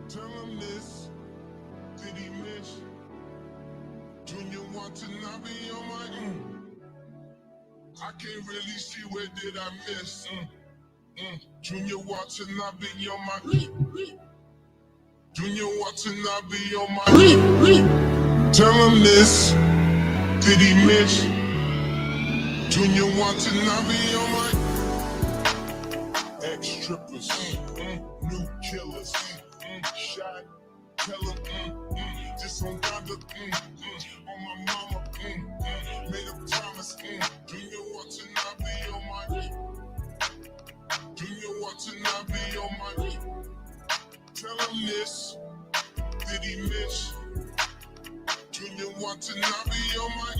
Tell him this. Did he miss? Junior Watanabe on my I can't really see where did I miss. Junior Watanabe on my Junior Watanabe on my Tell him this. Did he miss? Junior Watanabe on my ex-strippers, new killers, shot, tell him, just on Donda, on my mama, made a promise, Junior Watanabe on my, Junior Watanabe on my, tell him this, did he miss? Junior Watanabe on my,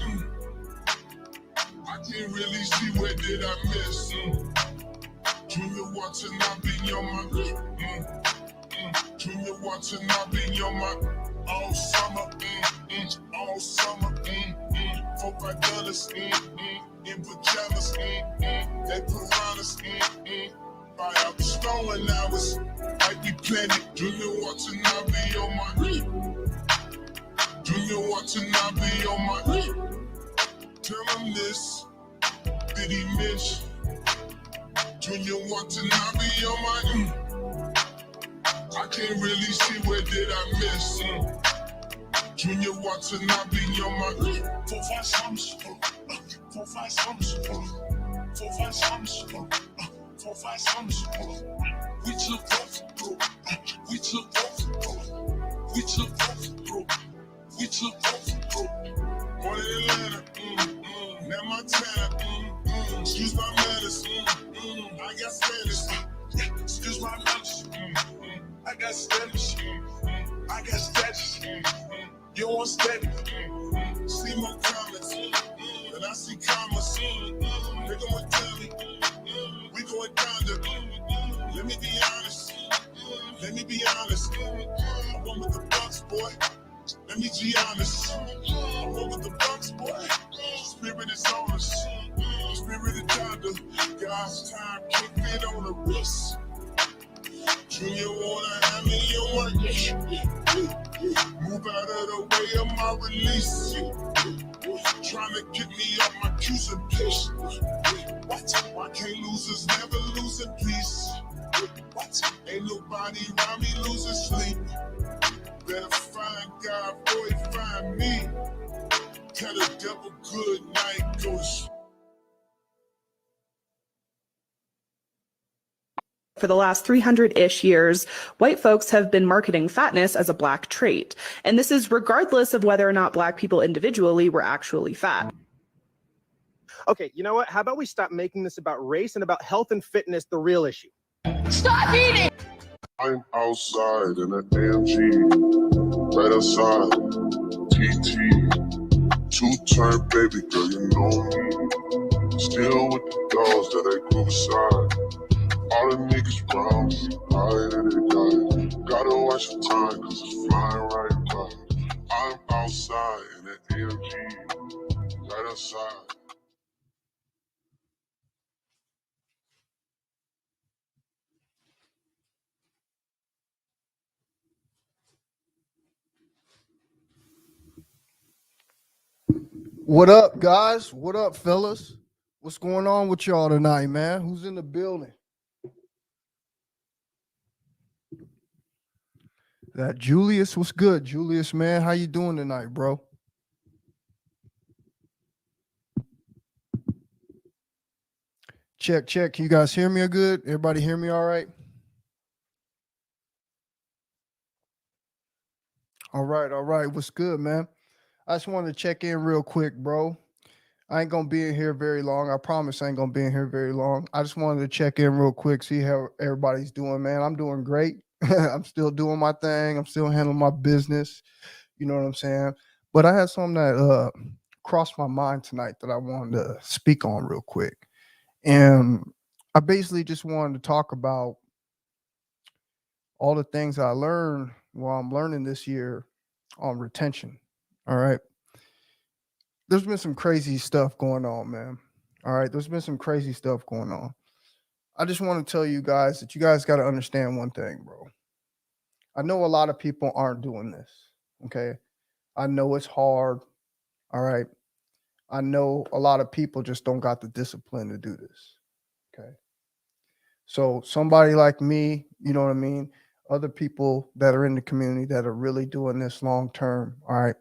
I can't really see where did I miss, Junior Watanabe on my, Junior Watanabe on my, all summer, all summer, $4-5 in pajamas, they piranhas, buy out the stolen hours, like we planted. Junior Watanabe on my, Junior Watanabe on my, tell him this, did he miss? Junior Watanabe on my, I can't really see where did I miss. Junior Watanabe on my 4-5 summers, 4-5 summers, 4-5 summers, 4-5 summers. We took off, bro. We took off, bro. We took off, bro. We took off, bro. Born in Atlanta, now Montana, excuse my manners, I got Spanish, excuse my manners, I got Spanish, I got status, you want steady, see more comments, and I see commas, they gon' tell me, we going down there, let me be honest, I'm one with the Bucks, boy. Let me be honest, I'm one with the Bucks, boy. Spirit is on us, spirit of Donda. God's time can't fit on the wrist. Junior wanna have me on my move out of the way of my release. Trying to get me off my cues and pitch. What? Why can't losers never lose in peace? What? Ain't nobody around me losing sleep. Better find God before he find me. Tell the devil good night, ghost. For the last 300-ish years, white folks have been marketing fatness as a Black trait. And this is regardless of whether or not Black people individually were actually fat. Okay, you know what? How about we stop making this about race and about health and fitness, the real issue? Stop eating! I'm outside in an AMG, right outside, TT, two-turn baby girl, you know me. Still with the dolls that I grew beside. All the niggas round me, higher than they got. Gotta watch the time, cause it's flying right by. I'm outside in an AMG, right outside. What up, guys? What up, fellas? What's going on with y'all tonight, man? Who's in the building? That Julius, what's good? Julius, man, how you doing tonight, bro? Check, check. Can you guys hear me good? Everybody hear me all right? All right, all right. What's good, man? I just wanted to check in real quick, bro. I ain't gonna be in here very long. I promise I ain't gonna be in here very long. I just wanted to check in real quick, see how everybody's doing, man. I'm doing great. I'm still doing my thing. I'm still handling my business. You know what I'm saying? But I had something that crossed my mind tonight that I wanted to speak on real quick. And I basically just wanted to talk about all the things I learned while I'm learning this year on retention. All right. There's been some crazy stuff going on, man. All right. There's been some crazy stuff going on. I just want to tell you guys that you guys got to understand one thing, bro. I know a lot of people aren't doing this. Okay. I know it's hard. All right. I know a lot of people just don't got the discipline to do this. Okay. So somebody like me, you know what I mean? Other people that are in the community that are really doing this long term, all right,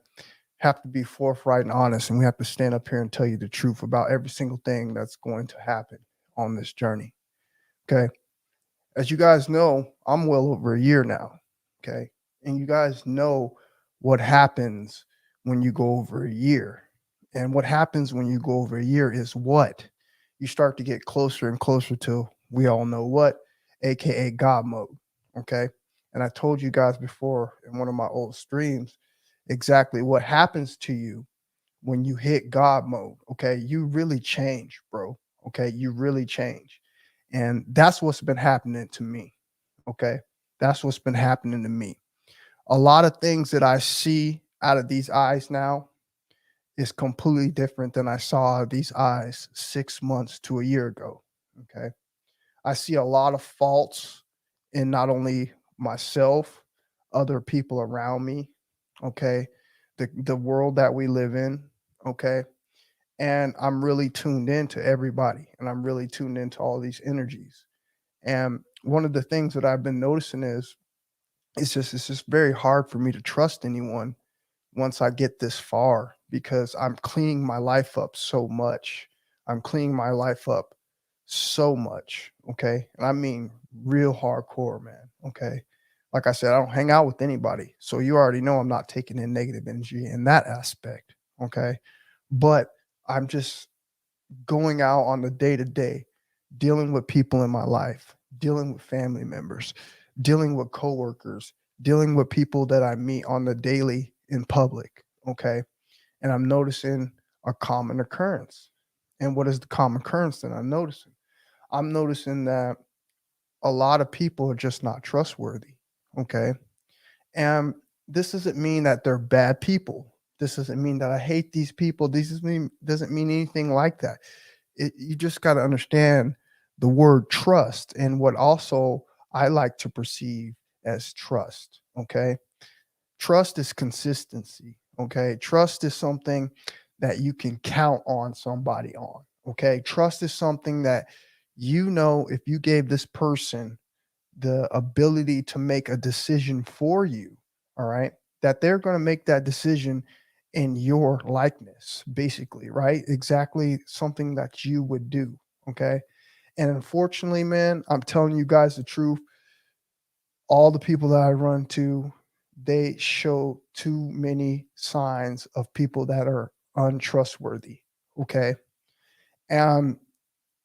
have to be forthright and honest. And we have to stand up here and tell you the truth about every single thing that's going to happen on this journey. Okay. As you guys know, I'm well over a year now. Okay. And you guys know what happens when you go over a year. And what happens when you go over a year is what? You start to get closer and closer to, we all know what, AKA God mode. Okay. And I told you guys before in one of my old streams exactly what happens to you when you hit God mode. Okay. You really change, bro. Okay. You really change. And that's what's been happening to me. Okay. That's what's been happening to me. A lot of things that I see out of these eyes now is completely different than I saw out of these eyes 6 months to a year ago. Okay. I see a lot of faults in not only myself, other people around me. Okay. The world that we live in. Okay. And I'm really tuned into everybody and I'm really tuned into all these energies. And one of the things that I've been noticing is it's just very hard for me to trust anyone once I get this far because I'm cleaning my life up so much. I'm cleaning my life up so much. Okay. And I mean real hardcore, man. Okay. Like I said, I don't hang out with anybody. So you already know I'm not taking in negative energy in that aspect. Okay. But I'm just going out on the day to day, dealing with people in my life, dealing with family members, dealing with coworkers, dealing with people that I meet on the daily in public. Okay. And I'm noticing a common occurrence. And what is the common occurrence that I'm noticing? I'm noticing that a lot of people are just not trustworthy. Okay. And this doesn't mean that they're bad people. This doesn't mean that I hate these people. This doesn't mean anything like that. You just got to understand the word trust and what also I like to perceive as trust. Okay. Trust is consistency. Okay. Trust is something that you can count on somebody on. Okay. Trust is something that you know if you gave this person the ability to make a decision for you, all right, that they're going to make that decision in your likeness, basically, right? Exactly something that you would do. Okay. And unfortunately, man, I'm telling you guys the truth. All the people that I run to, they show too many signs of people that are untrustworthy. Okay. And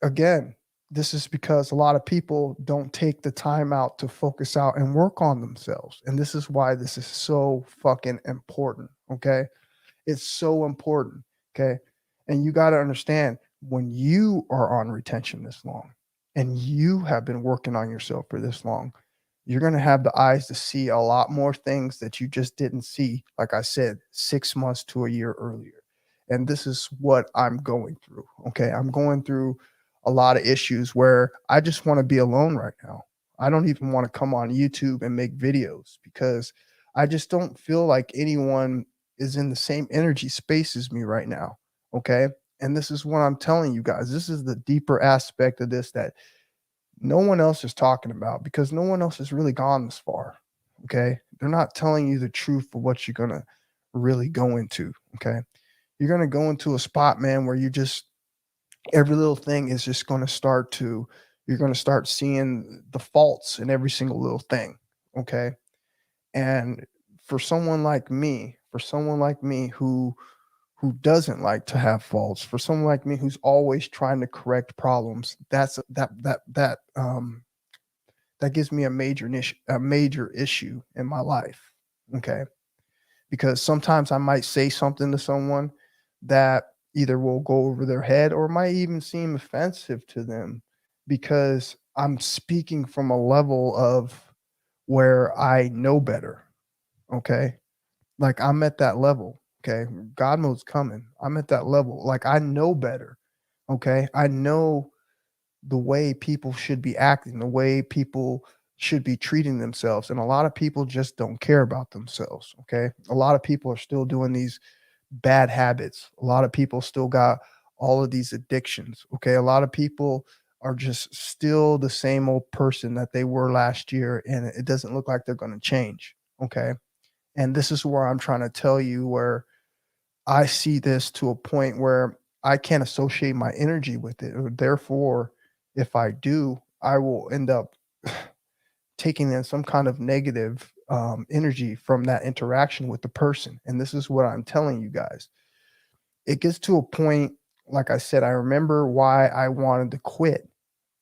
again, this is because a lot of people don't take the time out to focus out and work on themselves. And this is why this is so fucking important. Okay. It's so important. Okay. And you got to understand when you are on retention this long and you have been working on yourself for this long, you're going to have the eyes to see a lot more things that you just didn't see, like I said, 6 months to a year earlier. And this is what I'm going through. Okay. I'm going through a lot of issues where I just want to be alone right now. I don't even want to come on YouTube and make videos because I just don't feel like anyone is in the same energy space as me right now. Okay. And this is what I'm telling you guys. This is the deeper aspect of this that no one else is talking about because no one else has really gone this far. Okay. They're not telling you the truth of what you're going to really go into. Okay. You're going to go into a spot, man, where you just, every little thing is just going to start to, you're going to start seeing the faults in every single little thing. Okay. And for someone like me who doesn't like to have faults, for someone like me who's always trying to correct problems, that gives me a major issue in my life. Okay. Because sometimes I might say something to someone that either will go over their head or might even seem offensive to them because I'm speaking from a level of where I know better. Okay. Like I'm at that level. Okay. God mode's coming. I'm at that level. Like I know better. Okay. I know the way people should be acting, the way people should be treating themselves. And a lot of people just don't care about themselves. Okay. A lot of people are still doing these bad habits. A lot of people still got all of these addictions. Okay. A lot of people are just still the same old person that they were last year, and it doesn't look like they're going to change. Okay. And this is where I'm trying to tell you where I see this to a point where I can't associate my energy with it. Therefore, if I do, I will end up taking in some kind of negative energy from that interaction with the person. And this is what I'm telling you guys. It gets to a point, like I said, I remember why I wanted to quit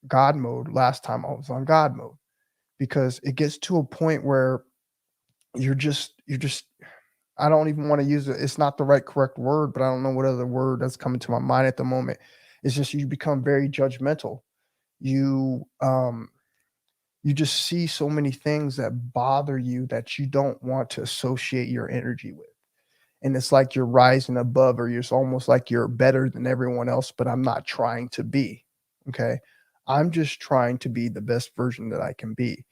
God mode last time I was on God mode, because it gets to a point where you're just I don't even want to use it. It's not the right correct word, but I don't know what other word that's coming to my mind at the moment. It's just you become very judgmental. You you just see so many things that bother you that you don't want to associate your energy with. And it's like you're rising above, or it's almost like you're better than everyone else, but I'm not trying to be. Okay. I'm just trying to be the best version that I can be.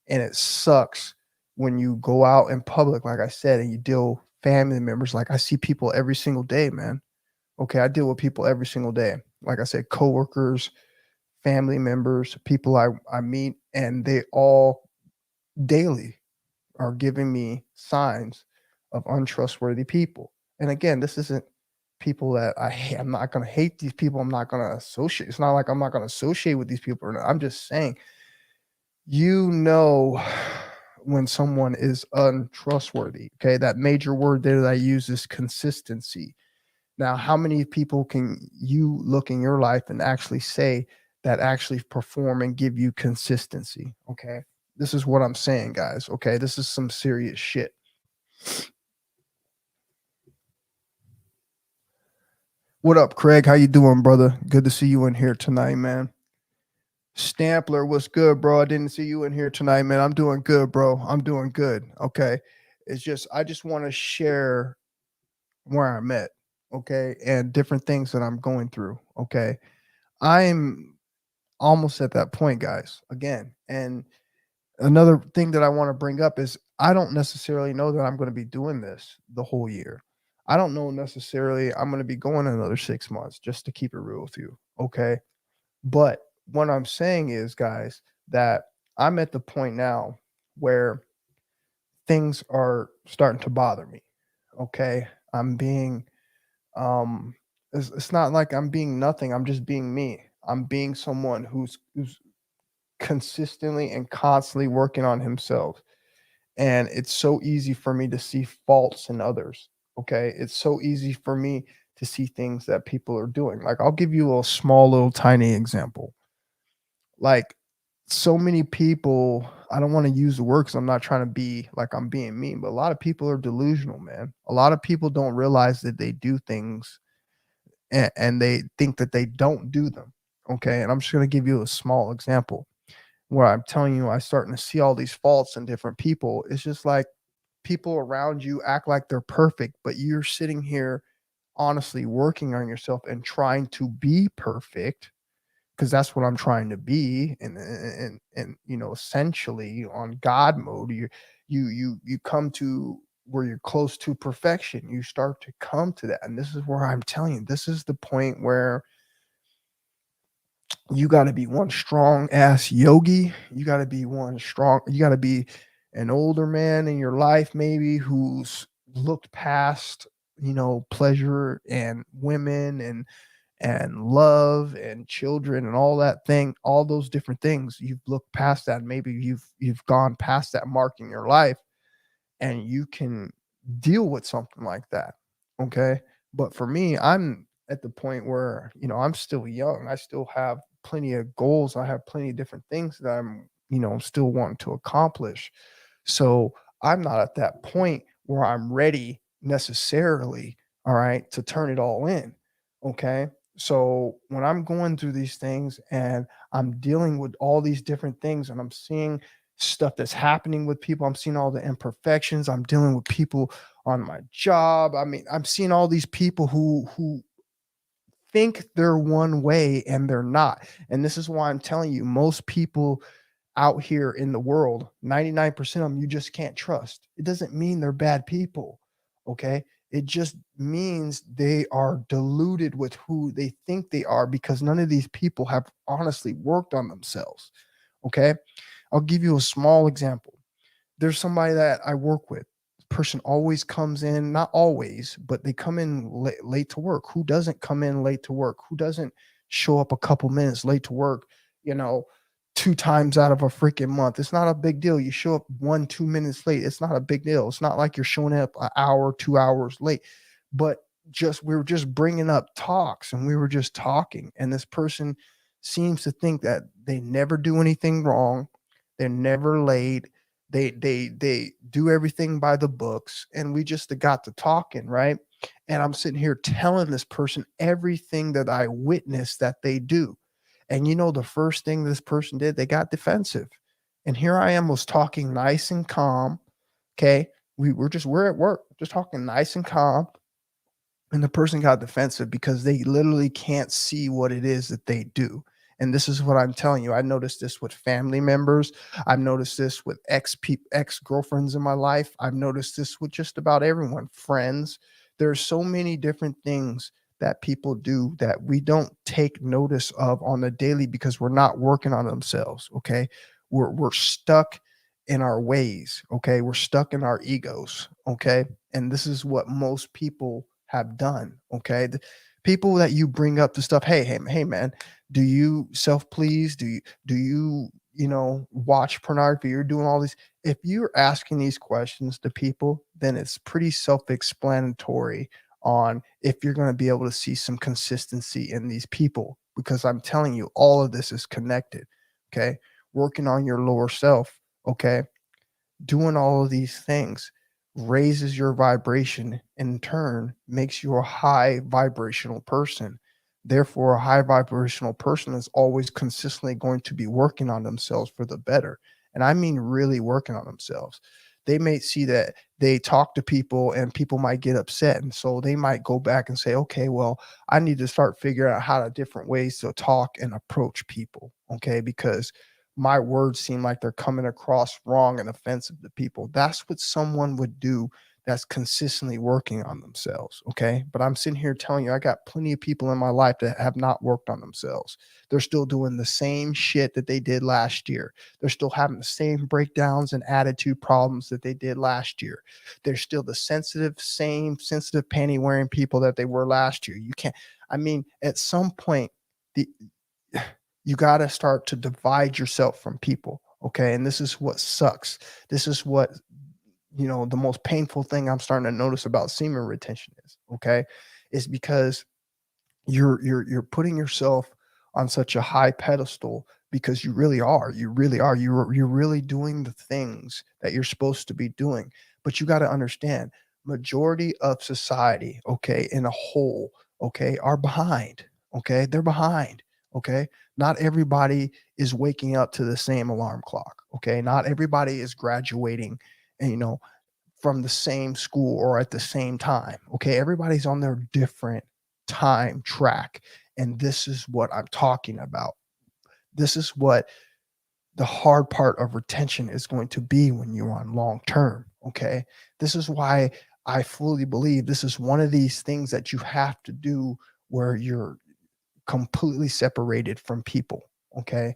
And it sucks when you go out in public, like I said, and you deal family members. Like I see people every single day, man. Okay, I deal with people every single day. Like I said, coworkers, family members, people I meet, and they all daily are giving me signs of untrustworthy people. And again, this isn't people that I hate. I'm not going to hate these people. I'm not going to associate. It's not like I'm not going to associate with these people. Or not. I'm just saying, you know, when someone is untrustworthy. Okay, that major word there that I use is consistency. Now, how many people can you look in your life and actually say that actually perform and give you consistency? Okay, this is what I'm saying, guys. Okay, this is some serious shit. What up, Craig? How you doing, brother? Good to see you in here tonight, man. Stampler, what's good, bro? I didn't see you in here tonight, man. I'm doing good, bro. I'm doing good. Okay. It's just I just want to share where I'm at, okay, and different things that I'm going through. Okay. I'm almost at that point, guys, again. And another thing that I want to bring up is I don't necessarily know that I'm going to be doing this the whole year. I don't know necessarily I'm going to be going another 6 months, just to keep it real with you. Okay. But what I'm saying is, guys, that I'm at the point now where things are starting to bother me. Okay. I'm being, it's not like I'm being nothing. I'm just being me. I'm being someone who's consistently and constantly working on himself. And it's so easy for me to see faults in others. Okay. It's so easy for me to see things that people are doing. Like, I'll give you a small, little, tiny example. Like, so many people, I don't want to use the word because I'm not trying to be like I'm being mean, but a lot of people are delusional, man. A lot of people don't realize that they do things, and they think that they don't do them. Okay. And I'm just going to give you a small example where I'm telling you, I'm starting to see all these faults in different people. It's just like people around you act like they're perfect, but you're sitting here honestly working on yourself and trying to be perfect, because that's what I'm trying to be. And you know, essentially on God mode, you come to where you're close to perfection. You start to come to that. And this is where I'm telling you, this is the point where you got to be one strong ass yogi. You got to be you got to be an older man in your life, maybe, who's looked past, you know, pleasure and women and love and children and all that thing, all those different things. You've looked past that. Maybe you've gone past that mark in your life, and you can deal with something like that. Okay. But for me, I'm at the point where, you know, I'm still young. I still have plenty of goals. I have plenty of different things that I'm, you know, still wanting to accomplish. So I'm not at that point where I'm ready necessarily, all right, to turn it all in. Okay. So when I'm going through these things and I'm dealing with all these different things, and I'm seeing stuff that's happening with people, I'm seeing all the imperfections, I'm dealing with people on my job. I mean, I'm seeing all these people who think they're one way and they're not. And this is why I'm telling you, most people out here in the world, 99% of them you just can't trust. It doesn't mean they're bad people. Okay. It just means they are deluded with who they think they are because none of these people have honestly worked on themselves. Okay. I'll give you a small example. There's somebody that I work with. Person always comes in, not always, but they come in late to work. Who doesn't come in late to work? Who doesn't show up a couple minutes late to work, you know, 2 times out of a freaking month? It's not a big deal. You show up 1-2 minutes late. It's not a big deal. It's not like you're showing up an hour, 2 hours late, but we were just bringing up talks and we were just talking. And this person seems to think that they never do anything wrong. They're never late. They do everything by the books, and we just got to talking, right? And I'm sitting here telling this person everything that I witnessed that they do. And you know, the first thing this person did, they got defensive. And here I am, was talking nice and calm. Okay. We're at work, just talking nice and calm. And the person got defensive because they literally can't see what it is that they do. And this is what I'm telling you. I noticed this with family members. I've noticed this with ex-girlfriends in my life. I've noticed this with just about everyone, friends. There's so many different things that people do that we don't take notice of on the daily because we're not working on themselves. Okay. We're stuck in our ways. Okay. We're stuck in our egos. Okay. And this is what most people have done. Okay. The people that you bring up to stuff, hey man, do you self-please? Do you watch pornography? You're doing all these. If you're asking these questions to people, then it's pretty self-explanatory on if you're going to be able to see some consistency in these people, because I'm telling you, all of this is connected. Okay. Working on your lower self. Okay. Doing all of these things raises your vibration, in turn makes you a high vibrational person. Therefore, a high vibrational person is always consistently going to be working on themselves for the better. And I mean really working on themselves. They may see that they talk to people and people might get upset. And so they might go back and say, okay, well, I need to start figuring out how to different ways to talk and approach people. Okay. Because my words seem like they're coming across wrong and offensive to people. That's what someone would do that's consistently working on themselves. Okay. But I'm sitting here telling you, I got plenty of people in my life that have not worked on themselves. They're still doing the same shit that they did last year. They're still having the same breakdowns and attitude problems that they did last year. They're still the same sensitive panty wearing people that they were last year. At some point, you got to start to divide yourself from people. Okay. And this is what sucks. This is what, the most painful thing I'm starting to notice about semen retention is because you're putting yourself on such a high pedestal, because you really are. You're really doing the things that you're supposed to be doing. But you got to understand, majority of society, okay, in a whole, okay, are behind. Okay. They're behind. Okay. Not everybody is waking up to the same alarm clock. Okay. Not everybody is graduating, from the same school or at the same time. Okay. Everybody's on their different time track. And this is what I'm talking about. This is what the hard part of retention is going to be when you're on long term. Okay. This is why I fully believe this is one of these things that you have to do where you're completely separated from people. Okay.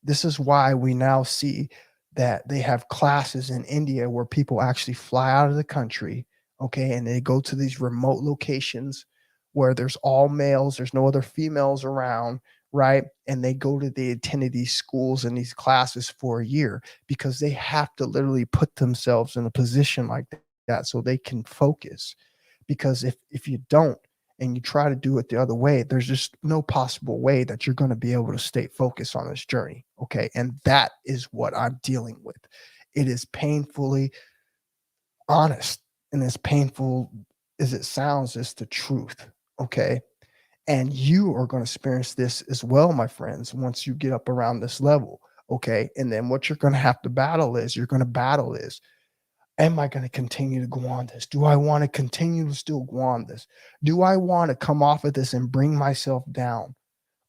This is why we now see that they have classes in India where people actually fly out of the country. Okay. And they go to these remote locations where there's all males, there's no other females around. Right. And they attend these schools and these classes for a year, because they have to literally put themselves in a position like that so they can focus. Because if you don't, and you try to do it the other way, there's just no possible way that you're going to be able to stay focused on this journey. Okay. And that is what I'm dealing with. It is painfully honest, and as painful as it sounds, it's the truth. Okay. And you are going to experience this as well, my friends, once you get up around this level. Okay. And then what you're going to have to battle is, am I going to continue to go on this? Do I want to continue to still go on this? Do I want to come off of this and bring myself down?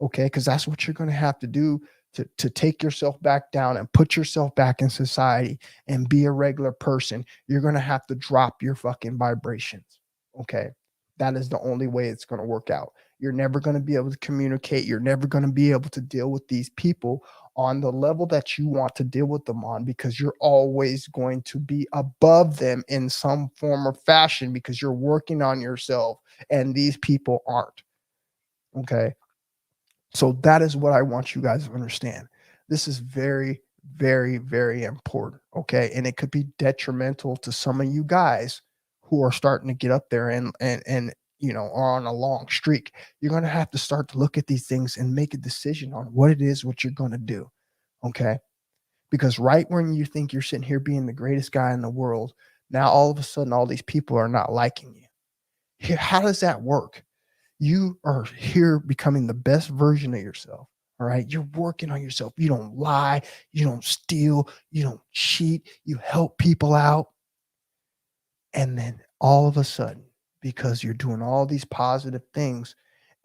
Okay. Because that's what you're going to have to do to take yourself back down and put yourself back in society and be a regular person, you're going to have to drop your fucking vibrations. Okay. That is the only way it's going to work out. You're never going to be able to communicate. You're never going to be able to deal with these people on the level that you want to deal with them on, because you're always going to be above them in some form or fashion because you're working on yourself and these people aren't. Okay. So that is what I want you guys to understand. This is very, very, very important. Okay. And it could be detrimental to some of you guys who are starting to get up there and are on a long streak. You're going to have to start to look at these things and make a decision on what it is, what you're going to do. Okay. Because right when you think you're sitting here being the greatest guy in the world, now all of a sudden, all these people are not liking you. How does that work? You are here becoming the best version of yourself. All right. You're working on yourself. You don't lie. You don't steal. You don't cheat. You help people out. And then all of a sudden, because you're doing all these positive things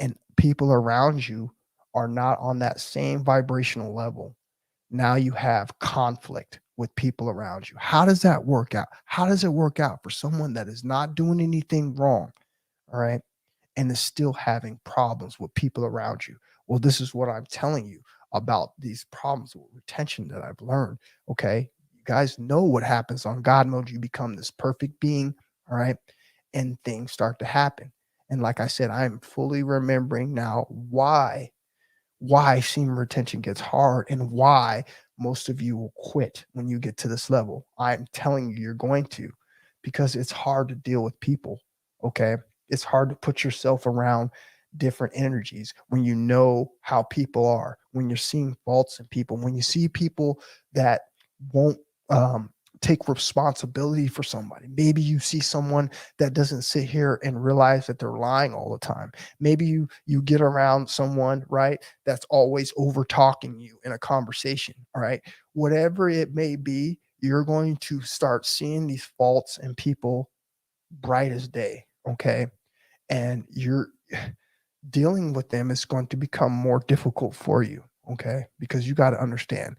and people around you are not on that same vibrational level, now you have conflict with people around you. How does that work out? How does it work out for someone that is not doing anything wrong? All right. And is still having problems with people around you. Well, this is what I'm telling you about these problems with retention that I've learned. Okay. You guys know what happens on God mode. You become this perfect being. All right. And things start to happen. And like I said, I'm fully remembering now why semen retention gets hard and why most of you will quit when you get to this level. I'm telling you, you're going to, because it's hard to deal with people. Okay. It's hard to put yourself around different energies when you know how people are, when you're seeing faults in people, when you see people that won't take responsibility for somebody. Maybe you see someone that doesn't sit here and realize that they're lying all the time. Maybe you get around someone, right, that's always over talking you in a conversation. All right. Whatever it may be, you're going to start seeing these faults in people bright as day. Okay. And you're dealing with them is going to become more difficult for you. Okay. Because you got to understand,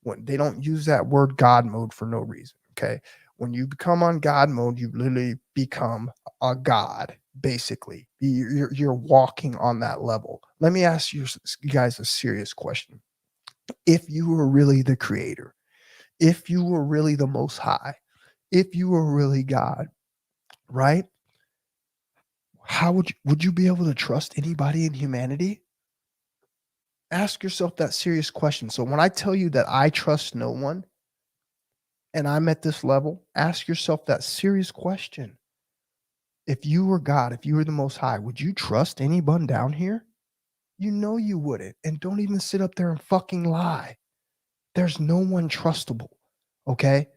when they don't use that word God mode for no reason. Okay. When you become on God mode, you literally become a God, basically. You're walking on that level. Let me ask you guys a serious question. If you were really the creator, if you were really the most high, if you were really God, right? How would you be able to trust anybody in humanity? Ask yourself that serious question. So when I tell you that I trust no one and I'm at this level, ask yourself that serious question. If you were God, if you were the most high, would you trust anyone down here? You know you wouldn't. And don't even sit up there and fucking lie. There's no one trustable. Okay?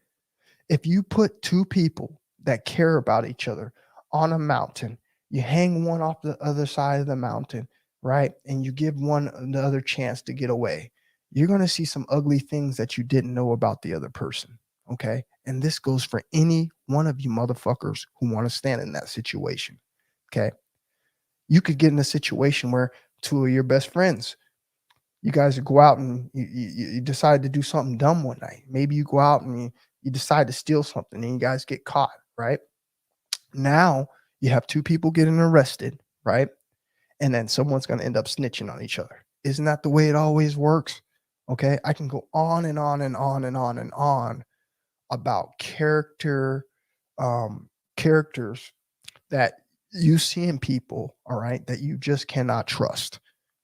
If you put two people that care about each other on a mountain, you hang one off the other side of the mountain, right? And you give one the other chance to get away. You're going to see some ugly things that you didn't know about the other person. Okay. And this goes for any one of you motherfuckers who want to stand in that situation. Okay. You could get in a situation where two of your best friends, you guys go out and you decide to do something dumb one night. Maybe you go out and you decide to steal something and you guys get caught, right? Now you have two people getting arrested, right? And then someone's going to end up snitching on each other. Isn't that the way it always works? Okay. I can go on and on and on and on and on about characters that you see in people, all right, that you just cannot trust.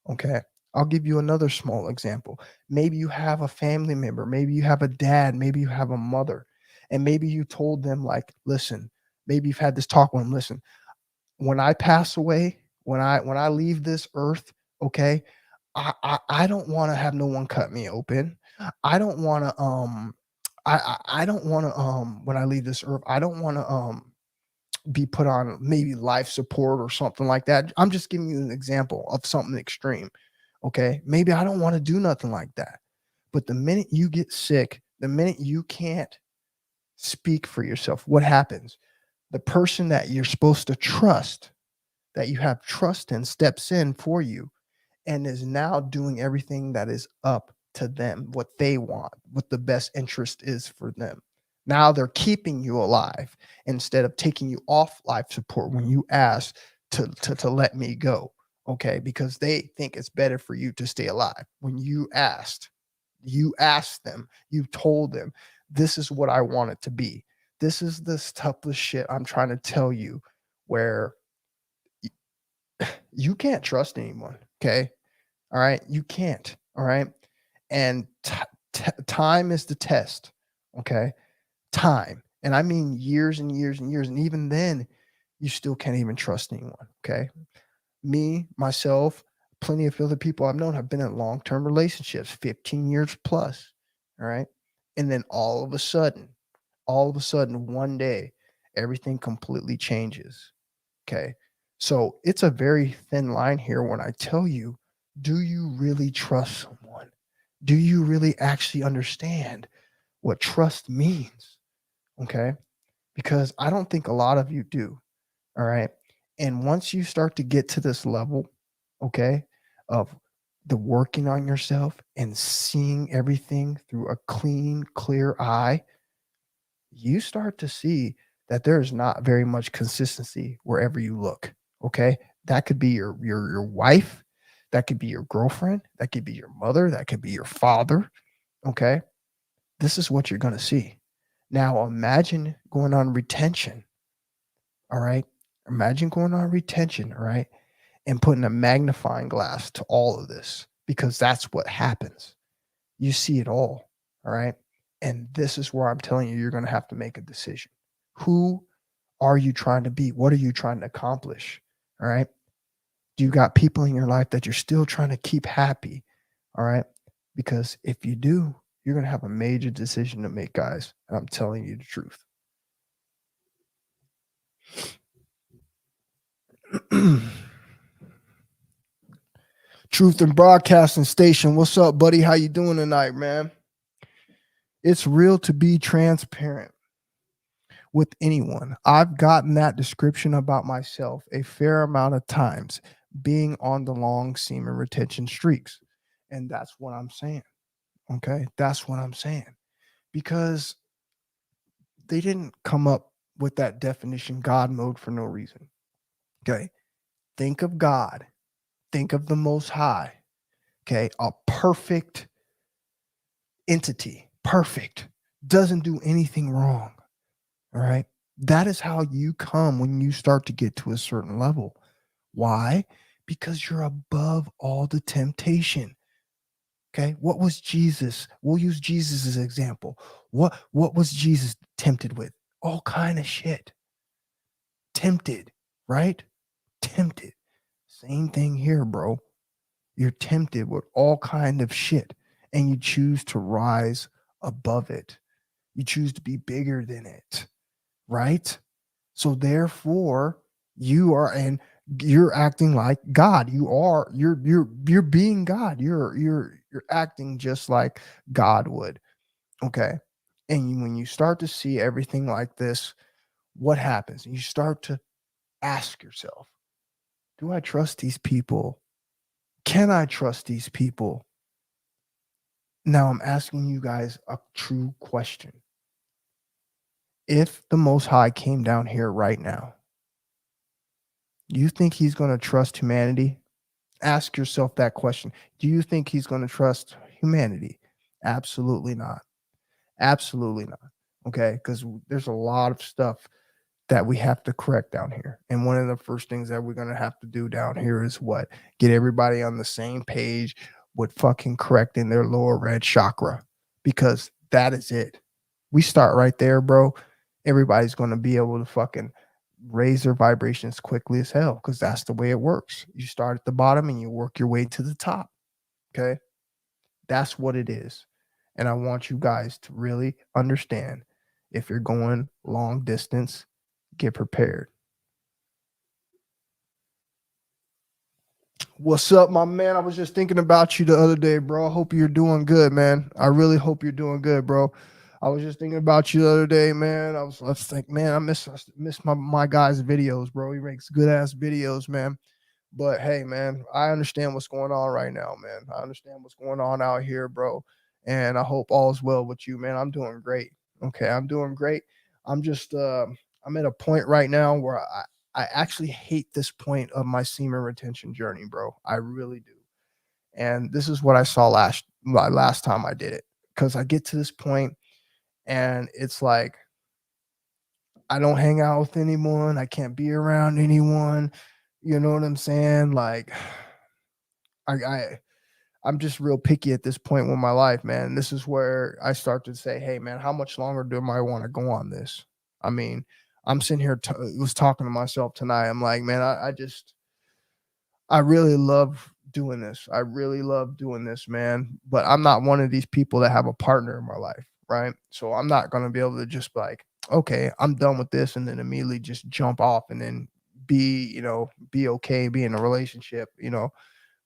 Okay. I'll give you another small example. Maybe you have a family member, maybe you have a dad, maybe you have a mother, and maybe you told them, like, listen, maybe you've had this talk with them. Listen, when I pass away, when I leave this earth, okay, I don't want to have no one cut me open. I don't want to I don't want to when I leave this earth, I don't want to be put on maybe life support or something like that. I'm just giving you an example of something extreme. Okay, maybe I don't want to do nothing like that. But the minute you get sick, the minute you can't speak for yourself, what happens? The person that you're supposed to trust, that you have trust in, steps in for you and is now doing everything that is up to them what they want, what the best interest is for them. Now they're keeping you alive instead of taking you off life support when you ask to let me go. Okay, because they think it's better for you to stay alive. When you asked them, you told them, this is what I want it to be. This is this toughest shit I'm trying to tell you, where you can't trust anyone. Okay. All right. You can't. All right. And time is the test. Okay. Time. And I mean years and years and years. And even then, you still can't even trust anyone. Okay. Me, myself, plenty of other people I've known have been in long-term relationships, 15 years plus. All right. And then all of a sudden, one day, everything completely changes. Okay. So it's a very thin line here when I tell you, do you really trust someone? Do you really actually understand what trust means? Okay. Because I don't think a lot of you do. All right. And once you start to get to this level, okay, of the working on yourself and seeing everything through a clean, clear eye, you start to see that there's not very much consistency wherever you look. Okay. That could be your wife. That could be your girlfriend. That could be your mother. That could be your father. Okay. This is what you're going to see. Now imagine going on retention. All right. Imagine going on retention. All right. And putting a magnifying glass to all of this, because that's what happens. You see it all. All right. And this is where I'm telling you, you're going to have to make a decision. Who are you trying to be? What are you trying to accomplish? All right. Do you got people in your life that you're still trying to keep happy? All right. Because if you do, you're going to have a major decision to make, guys. And I'm telling you the truth. Truth and Broadcasting Station. What's up, buddy? How you doing tonight, man? It's real to be transparent with anyone. I've gotten that description about myself a fair amount of times, being on the long semen retention streaks. And that's what I'm saying. Okay. That's what I'm saying. Because they didn't come up with that definition, God mode, for no reason. Okay. Think of God. Think of the Most High. Okay. A perfect entity. Perfect. Doesn't do anything wrong. All right. That is how you come when you start to get to a certain level. Why? Because you're above all the temptation. Okay. What was Jesus? We'll use Jesus as an example. What was Jesus tempted with? All kind of shit. Tempted, right? Tempted. Same thing here, bro. You're tempted with all kind of shit, and you choose to rise above it. You choose to be bigger than it, right? So therefore, you're acting like God. You're being God. You're acting just like God would. Okay. And when you start to see everything like this, what happens? You start to ask yourself, do I trust these people? Can I trust these people? Now I'm asking you guys a true question. If the Most High came down here right now, you think he's going to trust humanity? Ask yourself that question. Do you think he's going to trust humanity? Absolutely not. Absolutely not. Okay. Because there's a lot of stuff that we have to correct down here. And one of the first things that we're going to have to do down here is what? Get everybody on the same page with fucking correcting their lower red chakra, because that is it. We start right there, bro. Everybody's going to be able to fucking raise their vibrations quickly as hell, because that's the way it works. You start at the bottom and you work your way to the top. Okay. That's what it is. And I want you guys to really understand, if you're going long distance, get prepared. What's up, my man? I was just thinking about you the other day, bro. I hope you're doing good, man. I really hope you're doing good, bro. I was just thinking about you the other day, man. I was thinking, man, I miss my guy's videos, bro. He makes good ass videos, man. But hey, man, I understand what's going on right now, man. I understand what's going on out here, bro. And I hope all is well with you, man. I'm doing great. Okay, I'm doing great. I'm just I'm at a point right now where I actually hate this point of my semen retention journey, bro. I really do. And this is what I saw last time I did it. Cause I get to this point and it's like I don't hang out with anyone. I can't be around anyone. You know what I'm saying? Like I, I I'm just real picky at this point with my life, man. This is where I start to say, hey, man, how much longer do I want to go on this? I mean, I'm sitting here, was talking to myself tonight. I'm like, man, I really love doing this. I really love doing this, man. But I'm not one of these people that have a partner in my life, right? So I'm not going to be able to just be like, okay, I'm done with this, and then immediately just jump off and then be okay, be in a relationship,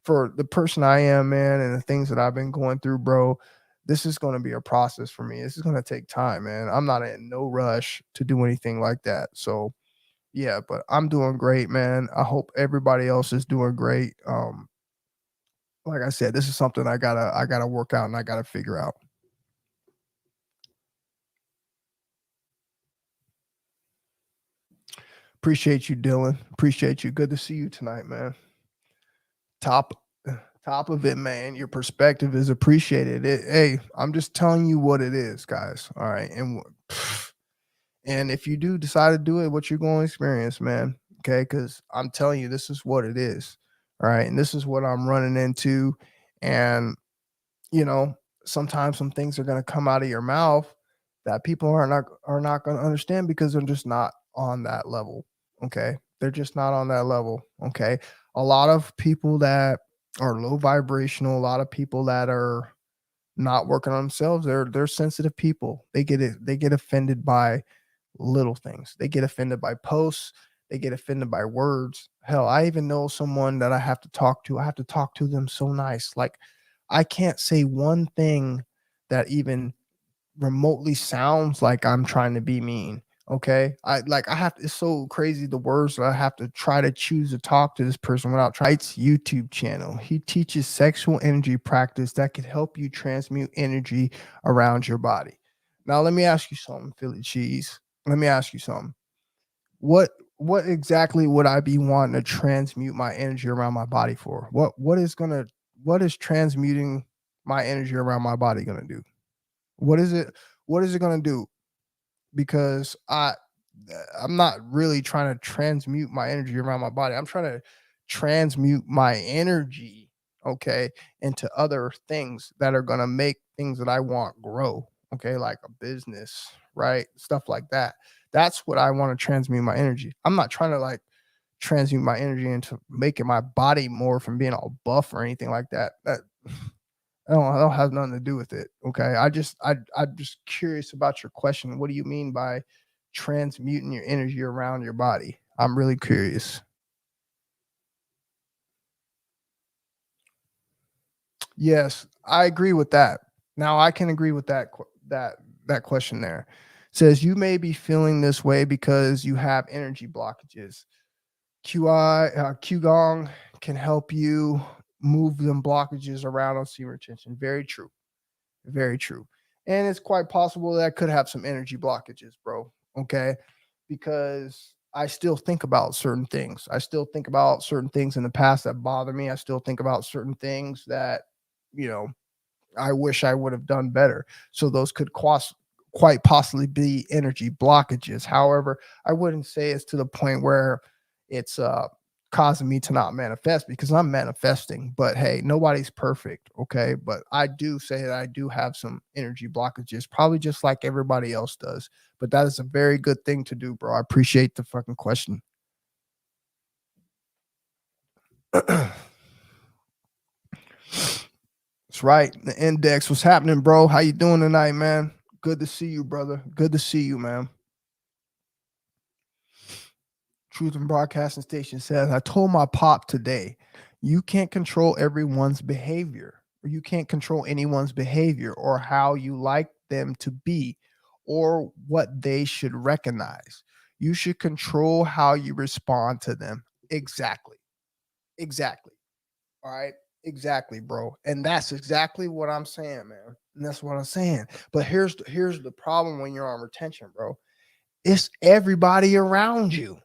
for the person I am, man, and the things that I've been going through, bro. This is going to be a process for me. This is going to take time, man. I'm not in no rush to do anything like that. So, yeah, but I'm doing great, man. I hope everybody else is doing great. Like I said, this is something I gotta work out and I gotta figure out. Appreciate you, Dylan. Appreciate you. Good to see you tonight, man. Top top of it, man. Your perspective is appreciated. Hey, I'm just telling you what it is, guys. All right, and if you do decide to do it, what you're going to experience, man. Okay, because I'm telling you, this is what it is. All right, and this is what I'm running into, and you know, sometimes some things are going to come out of your mouth that people are not going to understand because they're just not on that level. Okay, they're just not on that level. Okay, a lot of people that are low vibrational, a lot of people that are not working on themselves, they're sensitive people. They get offended by little things. They get offended by posts. They get offended by words. Hell, I even know someone that I have to talk to. I have to talk to them so nice. Like I can't say one thing that even remotely sounds like I'm trying to be mean. Okay. I have to, it's so crazy the words that I have to try to choose to talk to this person without trying. It's YouTube channel. He teaches sexual energy practice that can help you transmute energy around your body. Now let me ask you something, Philly cheese. Let me ask you something. What exactly would I be wanting to transmute my energy around my body for? What is transmuting my energy around my body gonna do? What is it? What is it gonna do? Because I'm not really trying to transmute my energy around my body. I'm trying to transmute my energy, okay, into other things that are gonna make things that I want grow. Okay, like a business, right? Stuff like that. That's what I want to transmute my energy. I'm not trying to like transmute my energy into making my body more from being all buff or anything like that. That I don't have nothing to do with it. Okay. I'm just curious about your question. What do you mean by transmuting your energy around your body? I'm really curious. Yes, I agree with that. Now I can agree with that question there. Says you may be feeling this way because you have energy blockages. Qigong can help you move them blockages around on semen retention. Very true. Very true. And it's quite possible that I could have some energy blockages, bro. Okay. Because I still think about certain things. I still think about certain things in the past that bother me. I still think about certain things that, you know, I wish I would have done better. So those could quite possibly be energy blockages. However, I wouldn't say it's to the point where it's causing me to not manifest because I'm manifesting. But hey, nobody's perfect, okay? But I do say that I do have some energy blockages, probably just like everybody else does. But that is a very good thing to do, bro. I appreciate the fucking question. That's right. The index. What's happening, bro? How you doing tonight, man? Good to see you, brother. Good to see you, man. Truth and Broadcasting Station says, I told my pop today, you can't control everyone's behavior, or you can't control anyone's behavior or how you like them to be or what they should recognize. You should control how you respond to them. Exactly. Exactly. All right. Exactly, bro. And that's exactly what I'm saying, man. And that's what I'm saying. But here's the problem when you're on retention, bro. It's everybody around you.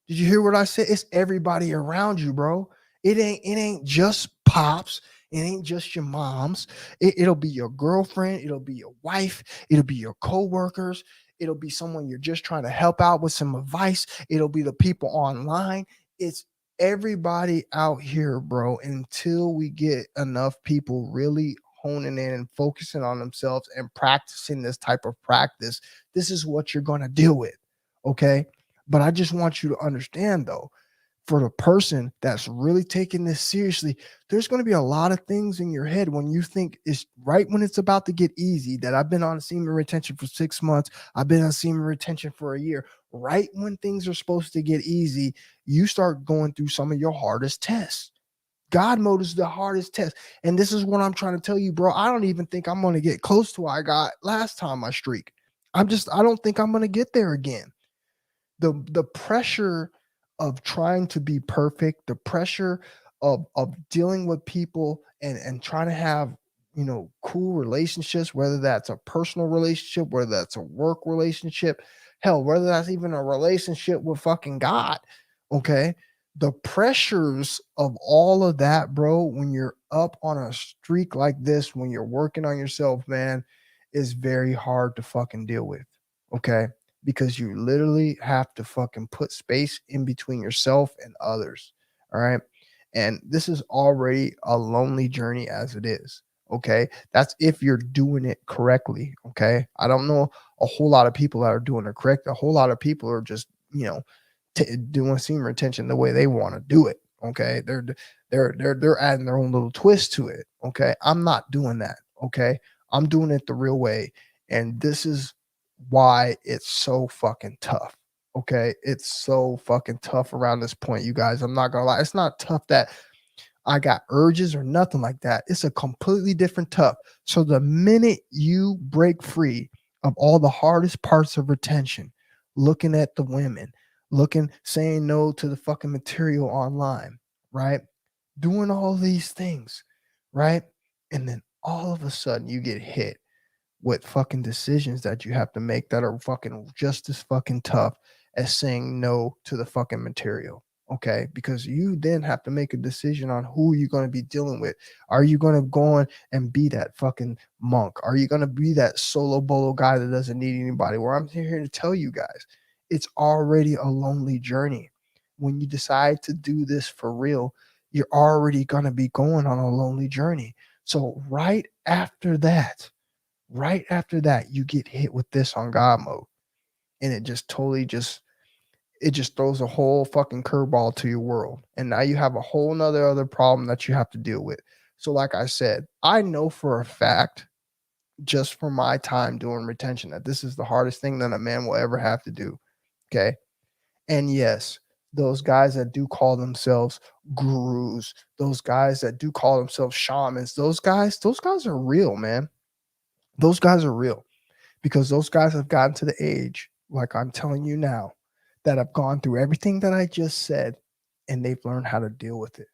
Did you hear what I said? It's everybody around you, bro. It ain't just pops. It ain't just your moms. It'll be your girlfriend. It'll be your wife. It'll be your coworkers. It'll be someone you're just trying to help out with some advice. It'll be the people online. It's everybody out here, bro. Until we get enough people really honing in and focusing on themselves and practicing this type of practice, this is what you're going to deal with. Okay. But I just want you to understand, though, for the person that's really taking this seriously, there's going to be a lot of things in your head when you think it's right when it's about to get easy. That I've been on semen retention for 6 months. I've been on semen retention for a year. Right when things are supposed to get easy, you start going through some of your hardest tests. God mode is the hardest test. And this is what I'm trying to tell you, bro. I don't even think I'm going to get close to what I got last time I streak. I don't think I'm going to get there again. The pressure of trying to be perfect, the pressure of dealing with people and trying to have, cool relationships, whether that's a personal relationship, whether that's a work relationship, hell, whether that's even a relationship with fucking God. Okay. The pressures of all of that, bro, when you're up on a streak like this, when you're working on yourself, man, is very hard to fucking deal with. Okay. Because you literally have to fucking put space in between yourself and others. All right. And this is already a lonely journey as it is. Okay. That's if you're doing it correctly. Okay. I don't know a whole lot of people that are doing it correct. A whole lot of people are just, doing semen retention the way they want to do it. Okay. They're adding their own little twist to it. Okay. I'm not doing that. Okay. I'm doing it the real way. And this is why it's so fucking tough. Okay. It's so fucking tough around this point, you guys. I'm not gonna lie. It's not tough that I got urges or nothing like that. It's a completely different tough. So the minute you break free of all the hardest parts of retention, looking at the women, saying no to the fucking material online, right? Doing all these things, right? And then all of a sudden you get hit with fucking decisions that you have to make that are fucking just as fucking tough as saying no to the fucking material. Okay. Because you then have to make a decision on who you're going to be dealing with. Are you going to go on and be that fucking monk? Are you going to be that solo bolo guy that doesn't need anybody? Well, I'm here to tell you guys, it's already a lonely journey. When you decide to do this for real, you're already going to be going on a lonely journey. So right after that, you get hit with this on God mode, and it just totally it just throws a whole fucking curveball to your world. And now you have a whole nother other problem that you have to deal with. So like I said, I know for a fact, just from my time doing retention, that this is the hardest thing that a man will ever have to do. Okay. And yes, those guys that do call themselves gurus, those guys that do call themselves shamans, those guys are real, man. Those guys are real, because those guys have gotten to the age, like I'm telling you now, that have gone through everything that I just said, and they've learned how to deal with it.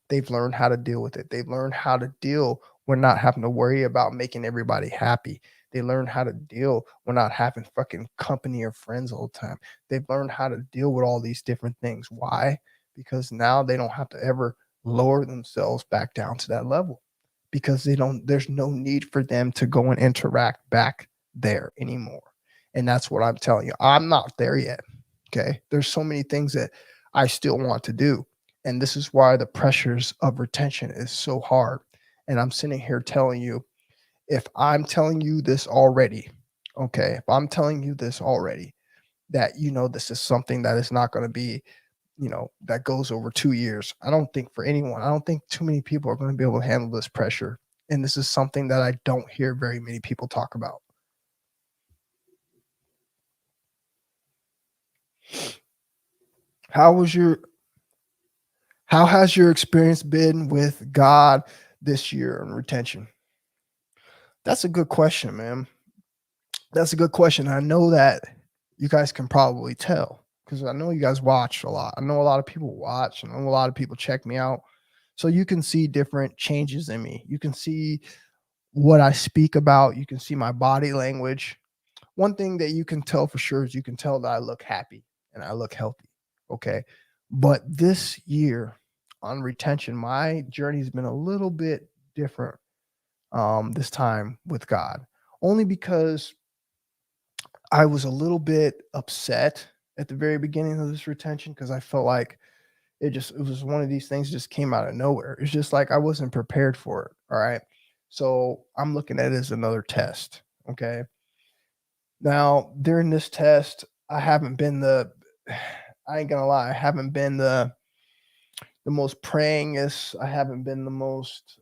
They've learned how to deal with it. They've learned how to deal with not having to worry about making everybody happy. They learned how to deal with not having fucking company or friends all the time. They've learned how to deal with all these different things. Why? Because now they don't have to ever lower themselves back down to that level, because there's no need for them to go and interact back there anymore. And that's what I'm telling you. I'm not there yet. Okay. There's so many things that I still want to do. And this is why the pressures of retention is so hard. And I'm sitting here telling you, if I'm telling you this already, okay, if I'm telling you this already, that, this is something that is not going to be, that goes over 2 years. I don't think too many people are going to be able to handle this pressure. And this is something that I don't hear very many people talk about. How has your experience been with God this year in retention? That's a good question, man. That's a good question. I know that you guys can probably tell. because I know you guys watch a lot. I know a lot of people watch. I know a lot of people check me out. So you can see different changes in me. You can see what I speak about. You can see my body language. One thing that you can tell for sure is you can tell that I look happy and I look healthy. Okay. But this year on retention, my journey has been a little bit different this time with God, only because I was a little bit upset at the very beginning of this retention because I felt like it was one of these things just came out of nowhere. It's just like I wasn't prepared for it. All right. So I'm looking at it as another test. Okay. Now, during this test, I haven't been I ain't gonna lie, I haven't been the most prayingest. I haven't been the most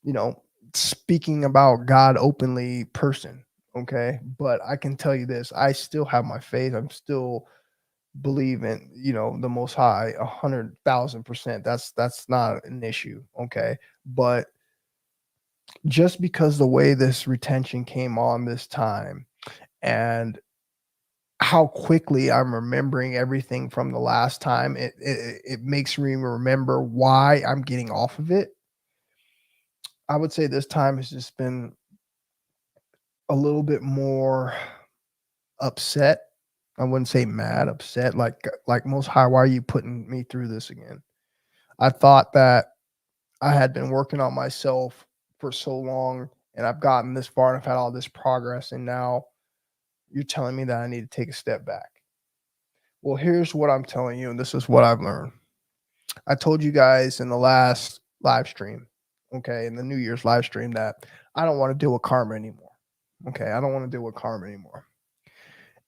you know, speaking about God openly person. Okay. But I can tell you this, I still have my faith. I'm still believe in, the most high 100,000%. That's not an issue. Okay. But just because the way this retention came on this time and how quickly I'm remembering everything from the last time, it makes me remember why I'm getting off of it. I would say this time has just been a little bit more upset. I wouldn't say mad, upset. Like most high, why are you putting me through this again? I thought that I had been working on myself for so long and I've gotten this far and I've had all this progress, and now you're telling me that I need to take a step back. Well, here's what I'm telling you, and this is what I've learned. I told you guys in the last live stream, okay, in the New Year's live stream, that I don't want to deal with karma anymore. Okay, I don't want to deal with karma anymore.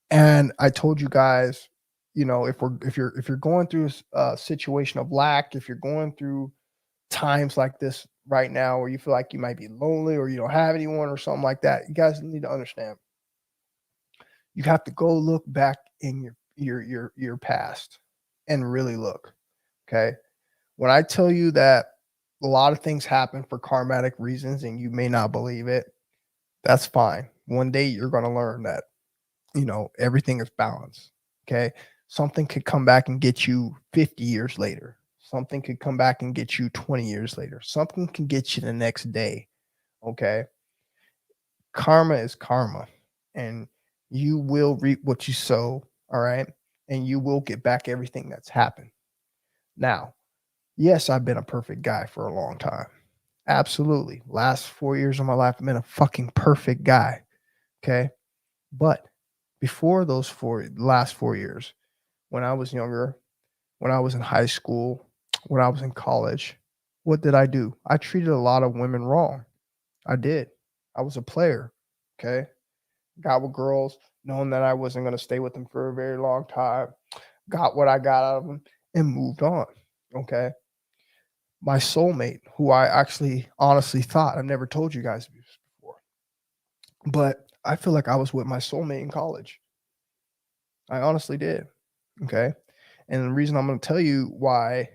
And I told you guys, if you're going through a situation of lack, if you're going through times like this right now where you feel like you might be lonely or you don't have anyone or something like that, you guys need to understand. You have to go look back in your past and really look. Okay. When I tell you that a lot of things happen for karmatic reasons and you may not believe it, that's fine. One day you're going to learn that, everything is balanced. Okay. Something could come back and get you 50 years later. Something could come back and get you 20 years later. Something can get you the next day. Okay. Karma is karma, and you will reap what you sow. All right. And you will get back everything that's happened. Now, yes, I've been a perfect guy for a long time. Absolutely. Last 4 years of my life, I've been a fucking perfect guy. Okay. But before those last 4 years, when I was younger, when I was in high school, when I was in college, what did I do? I treated a lot of women wrong. I did. I was a player. Okay. Got with girls, knowing that I wasn't going to stay with them for a very long time. Got what I got out of them and moved on. Okay. My soulmate, who I actually honestly thought, I've never told you guys this before, but I feel like I was with my soulmate in college. I honestly did. Okay. And the reason I'm going to tell you why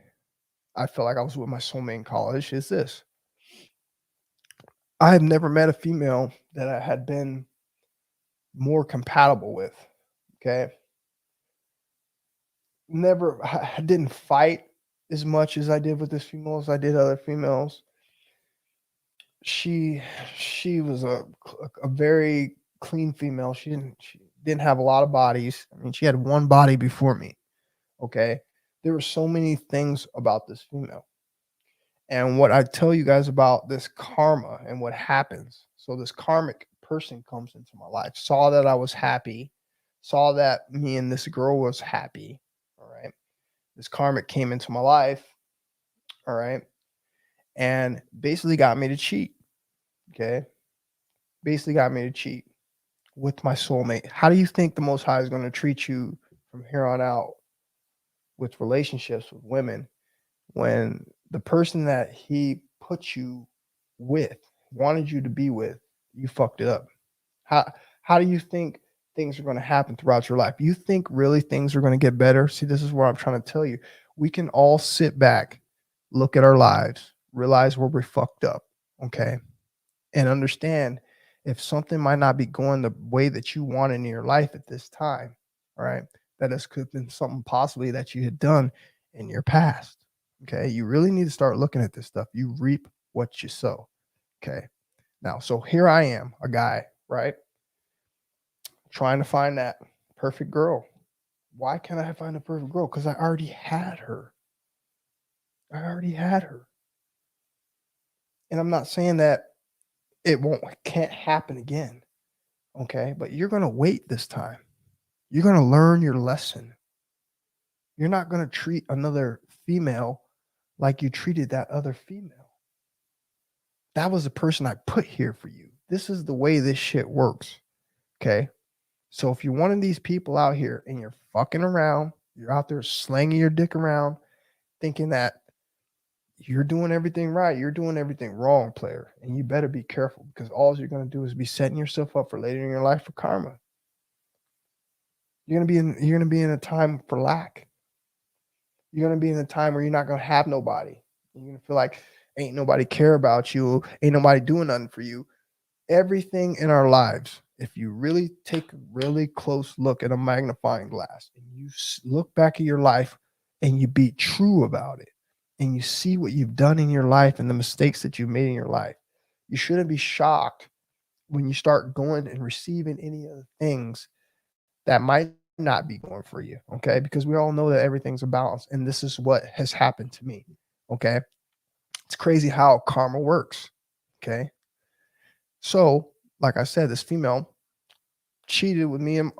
I felt like I was with my soulmate in college is this. I have never met a female that I had been more compatible with. Okay. I didn't fight as much as I did with this female as I did other females. She was a very clean female. She didn't have a lot of bodies. I mean, she had one body before me. Okay. There were so many things about this female. And what I tell you guys about this karma and what happens. So this karmic person comes into my life, saw that I was happy, saw that me and this girl was happy. All right. This karmic came into my life. All right. And basically got me to cheat. Okay. Basically got me to cheat with my soulmate. How do you think the Most High is going to treat you from here on out with relationships with women when the person that he put you with, wanted you to be with, you fucked it up? How do you think things are going to happen throughout your life? You think really things are going to get better? See, this is what I'm trying to tell you. We can all sit back, look at our lives, realize where we fucked up, okay? And understand if something might not be going the way that you want in your life at this time, all right, that this could have been something possibly that you had done in your past. Okay. You really need to start looking at this stuff. You reap what you sow. Okay. Now, so here I am, a guy, right? Trying to find that perfect girl. Why can't I find a perfect girl? Because I already had her. I already had her. And I'm not saying that can't happen again. Okay. But you're going to wait this time. You're going to learn your lesson. You're not going to treat another female like you treated that other female. That was the person I put here for you. This is the way this shit works. Okay. So if you're one of these people out here and you're fucking around, you're out there slanging your dick around, thinking that you're doing everything right, you're doing everything wrong, player. And you better be careful, because all you're going to do is be setting yourself up for later in your life for karma. You're going to be in a time for lack. You're going to be in a time where you're not going to have nobody. You're going to feel like ain't nobody care about you, ain't nobody doing nothing for you. Everything in our lives, if you really take a really close look at a magnifying glass and you look back at your life and you be true about it and you see what you've done in your life and the mistakes that you've made in your life, you shouldn't be shocked when you start going and receiving any of the things that might not be going for you. Okay. Because we all know that everything's a balance. And this is what has happened to me. Okay. It's crazy how karma works. Okay. So, like I said, this female cheated with me, and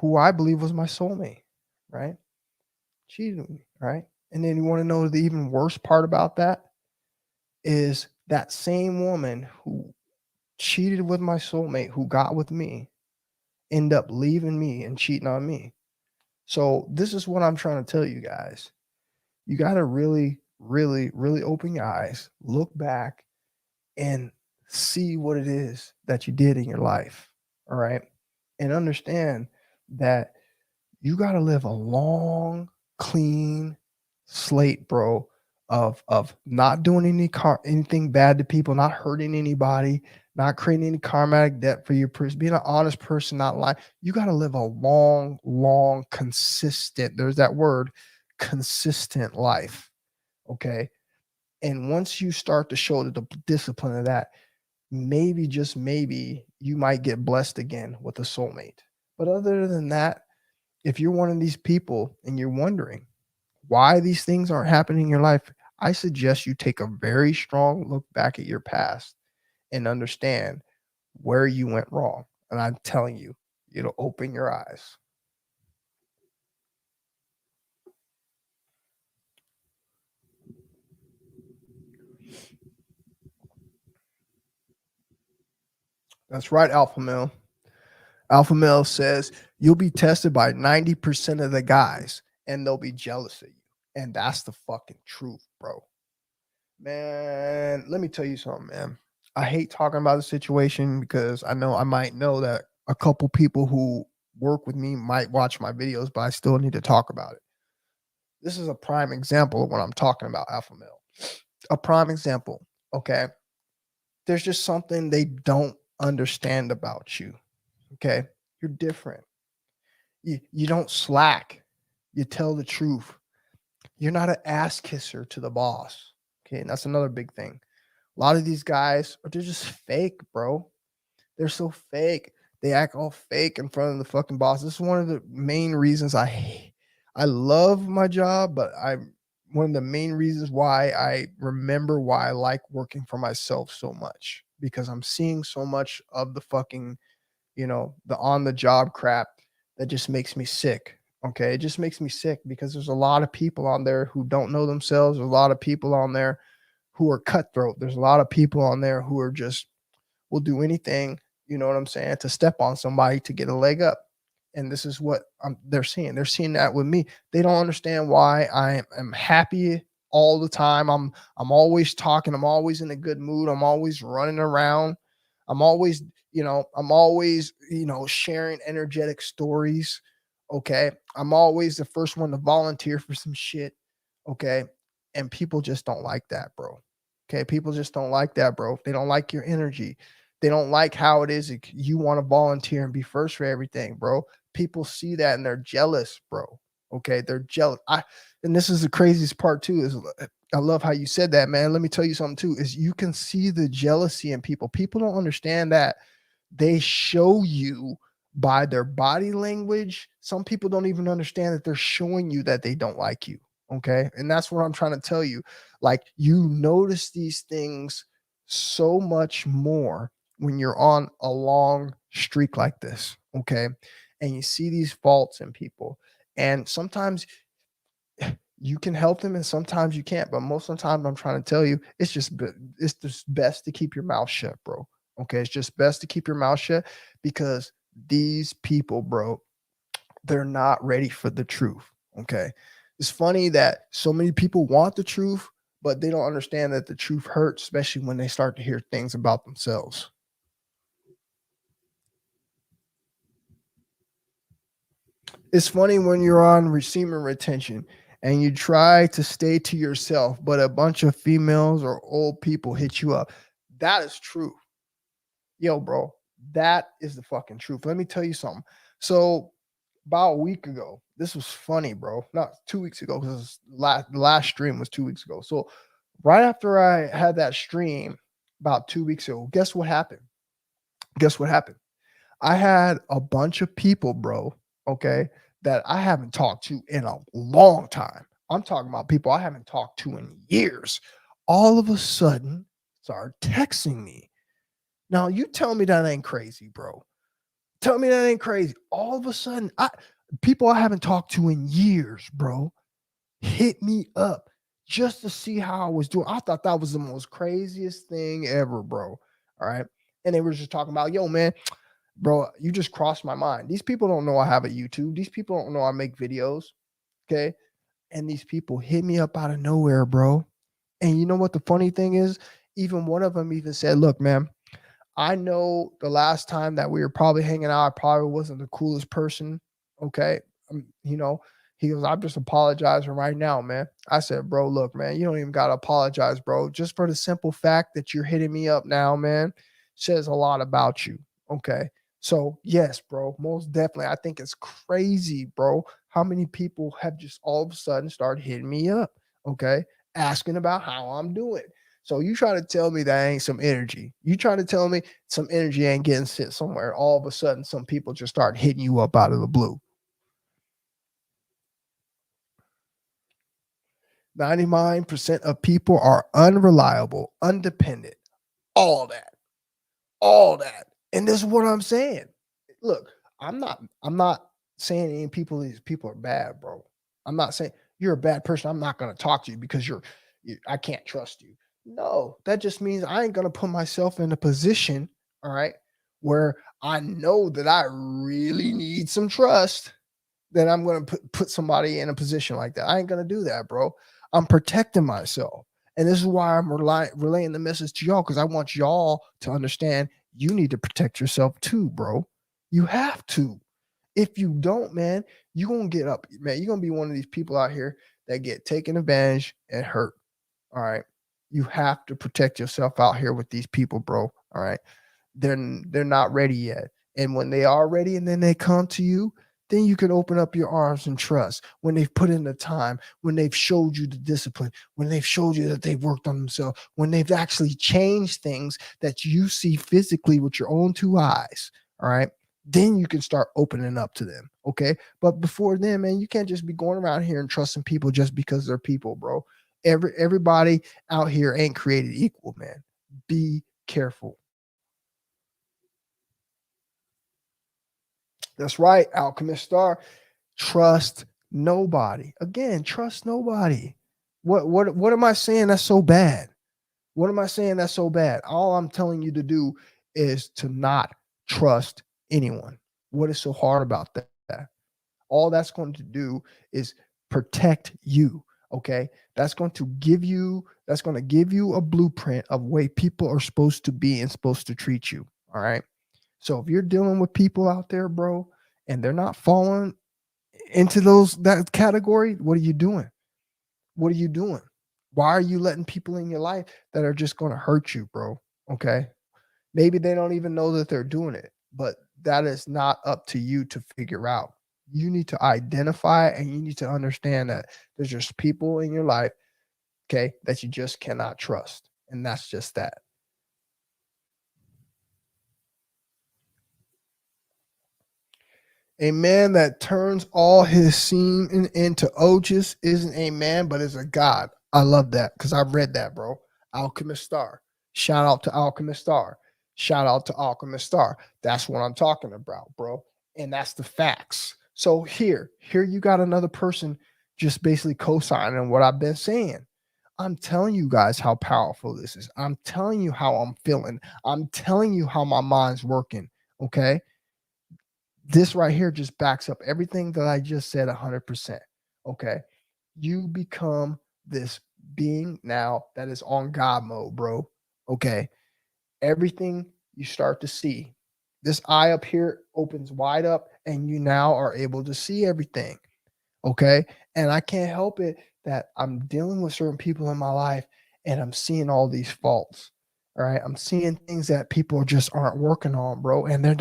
who I believe was my soulmate, right? Cheated with me, right? And then you want to know the even worse part about that is that same woman who cheated with my soulmate, who got with me, end up leaving me and cheating on me. So this is what I'm trying to tell you guys. You got to really, really, really open your eyes, look back, and see what it is that you did in your life. All right. And understand that you got to live a long, clean slate, bro, of not doing anything bad to people, not hurting anybody, not creating any karmatic debt for your person, being an honest person, not lying. You got to live a long, long, consistent, there's that word, consistent life. Okay. And once you start to show the discipline of that, maybe, just maybe, you might get blessed again with a soulmate. But other than that, if you're one of these people and you're wondering why these things aren't happening in your life, I suggest you take a very strong look back at your past and understand where you went wrong. And I'm telling you, it'll open your eyes. That's right, Alpha Male. Alpha Male says you'll be tested by 90% of the guys and they'll be jealous of you. And that's the fucking truth, bro. Man, let me tell you something, man. I hate talking about the situation because I might know that a couple people who work with me might watch my videos, but I still need to talk about it. This is a prime example of what I'm talking about, Alpha Male. A prime example, okay? There's just something they don't understand about you, okay? You're different. You don't slack. You tell the truth. You're not an ass kisser to the boss, okay? And that's another big thing. A lot of these guys, they're just fake, bro. They're so fake. They act all fake in front of the fucking boss. This is one of the main reasons I love my job, but one of the main reasons why I remember why I like working for myself so much, because I'm seeing so much of the fucking, the on the job crap that just makes me sick. Okay. It just makes me sick because there's a lot of people on there who don't know themselves. There's a lot of people on there who are cutthroat. There's a lot of people on there who are just will do anything, you know what I'm saying, to step on somebody to get a leg up. And this is what they're seeing. They're seeing that with me. They don't understand why I am happy all the time. I'm always talking. I'm always in a good mood. I'm always running around. I'm always sharing energetic stories. Okay. I'm always the first one to volunteer for some shit. Okay. And people just don't like that, bro. Okay. People just don't like that, bro. They don't like your energy. They don't like how it is. You want to volunteer and be first for everything, bro. People see that and they're jealous, bro. Okay, they're jealous. And this is the craziest part too. Is I love how you said that, man. Let me tell you something too. Is you can see the jealousy in people. People don't understand that they show you by their body language. Some people don't even understand that they're showing you that they don't like you. Okay, and that's what I'm trying to tell you. Like, you notice these things so much more when you're on a long streak like this. Okay, and you see these faults in people, and sometimes you can help them and sometimes you can't, but most of the time I'm trying to tell you, it's just best to keep your mouth shut, bro. Okay, it's just best to keep your mouth shut, because these people, bro, they're not ready for the truth. Okay, it's funny that so many people want the truth, but they don't understand that the truth hurts, especially when they start to hear things about themselves. It's funny when you're on receiving retention and you try to stay to yourself, but a bunch of females or old people hit you up. That is true. Yo, bro, that is the fucking truth. Let me tell you something. So about a week ago, this was funny, bro. Not 2 weeks ago, because the last stream was 2 weeks ago. So right after I had that stream about 2 weeks ago, guess what happened? Guess what happened? I had a bunch of people, bro, okay, that I haven't talked to in a long time. I'm talking about people I haven't talked to in years. All of a sudden, start texting me. Now, you tell me that ain't crazy, bro. Tell me that ain't crazy. All of a sudden, people I haven't talked to in years, bro, hit me up just to see how I was doing. I thought that was the most craziest thing ever, bro. All right. And they were just talking about, yo, man, bro, you just crossed my mind. These people don't know I have a YouTube. These people don't know I make videos. Okay. And these people hit me up out of nowhere, bro. And you know what the funny thing is? Even one of them even said, look, man, I know the last time that we were probably hanging out, I probably wasn't the coolest person. Okay. You know, he goes, I'm just apologizing right now, man. I said, bro, look, man, you don't even got to apologize, bro. Just for the simple fact that you're hitting me up now, man, says a lot about you. Okay. So, yes, bro, most definitely. I think it's crazy, bro, how many people have just all of a sudden started hitting me up. Okay. Asking about how I'm doing. So you try to tell me that ain't some energy. You try to tell me some energy ain't getting sent somewhere. All of a sudden, some people just start hitting you up out of the blue. 99% of people are unreliable, undependent, all that. And this is what I'm saying. Look, I'm not saying these people are bad, bro. I'm not saying you're a bad person. I'm not going to talk to you because I can't trust you. No, that just means I ain't going to put myself in a position, all right, where I know that I really need some trust, then I'm going to put somebody in a position like that. I ain't going to do that, bro. I'm protecting myself. And this is why I'm relaying the message to y'all, because I want y'all to understand you need to protect yourself too, bro. You have to. If you don't, man, you're going to get up, man. You're going to be one of these people out here that get taken advantage and hurt. All right. You have to protect yourself out here with these people, bro. All right. They're not ready yet. And when they are ready and then they come to you, then you can open up your arms and trust when they've put in the time, when they've showed you the discipline, when they've showed you that they've worked on themselves, when they've actually changed things that you see physically with your own two eyes. All right. Then you can start opening up to them. Okay. But before then, man, you can't just be going around here and trusting people just because they're people, bro. Everybody out here ain't created equal, man. Be careful. That's right, Alchemist Star. Trust nobody. Again, trust nobody. What am I saying that's so bad? What am I saying that's so bad? All I'm telling you to do is to not trust anyone. What is so hard about that? All that's going to do is protect you. Okay. That's going to give you a blueprint of way people are supposed to be and supposed to treat you. All right. So if you're dealing with people out there, bro, and they're not falling into that category, what are you doing? What are you doing? Why are you letting people in your life that are just going to hurt you, bro? Okay. Maybe they don't even know that they're doing it, but that is not up to you to figure out. You need to identify and you need to understand that there's just people in your life, okay, that you just cannot trust. And that's just that. A man that turns all his semen into oges isn't a man, but is a god. I love that because I read that, bro. Alchemist Star. Shout out to Alchemist Star. Shout out to Alchemist Star. That's what I'm talking about, bro. And that's the facts. So here you got another person just basically co-signing what I've been saying. I'm telling you guys how powerful this is. I'm telling you how I'm feeling. I'm telling you how my mind's working. Okay. This right here just backs up everything that I just said 100%. Okay. You become this being now that is on God mode, bro. Okay. Everything you start to see, this eye up here opens wide up, and you now are able to see everything. Okay. And I can't help it that I'm dealing with certain people in my life and I'm seeing all these faults. All right. I'm seeing things that people just aren't working on, bro. And they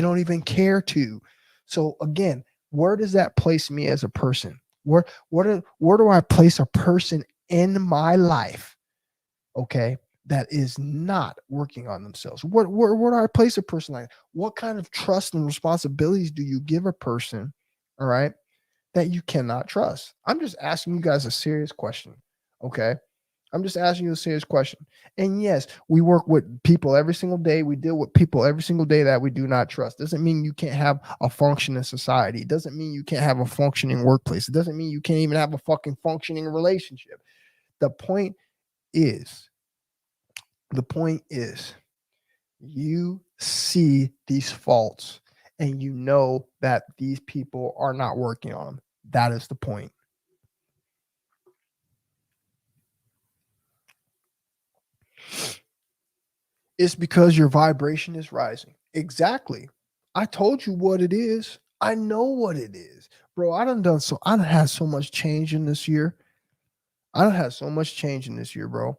don't even care to. So again, where does that place me as a person? Where do I place a person in my life? Okay. That is not working on themselves. Where do I place a person like that? What kind of trust and responsibilities do you give a person? All right. That you cannot trust. I'm just asking you guys a serious question. Okay. I'm just asking you a serious question. And yes, we work with people every single day. We deal with people every single day that we do not trust. Doesn't mean you can't have a functioning society. It doesn't mean you can't have a functioning workplace. It doesn't mean you can't even have a fucking functioning relationship. The point is, you see these faults and you know that these people are not working on them. That is the point. It's because your vibration is rising. Exactly. I told you what it is. I know what it is. Bro, I done had so much change in this year. Bro.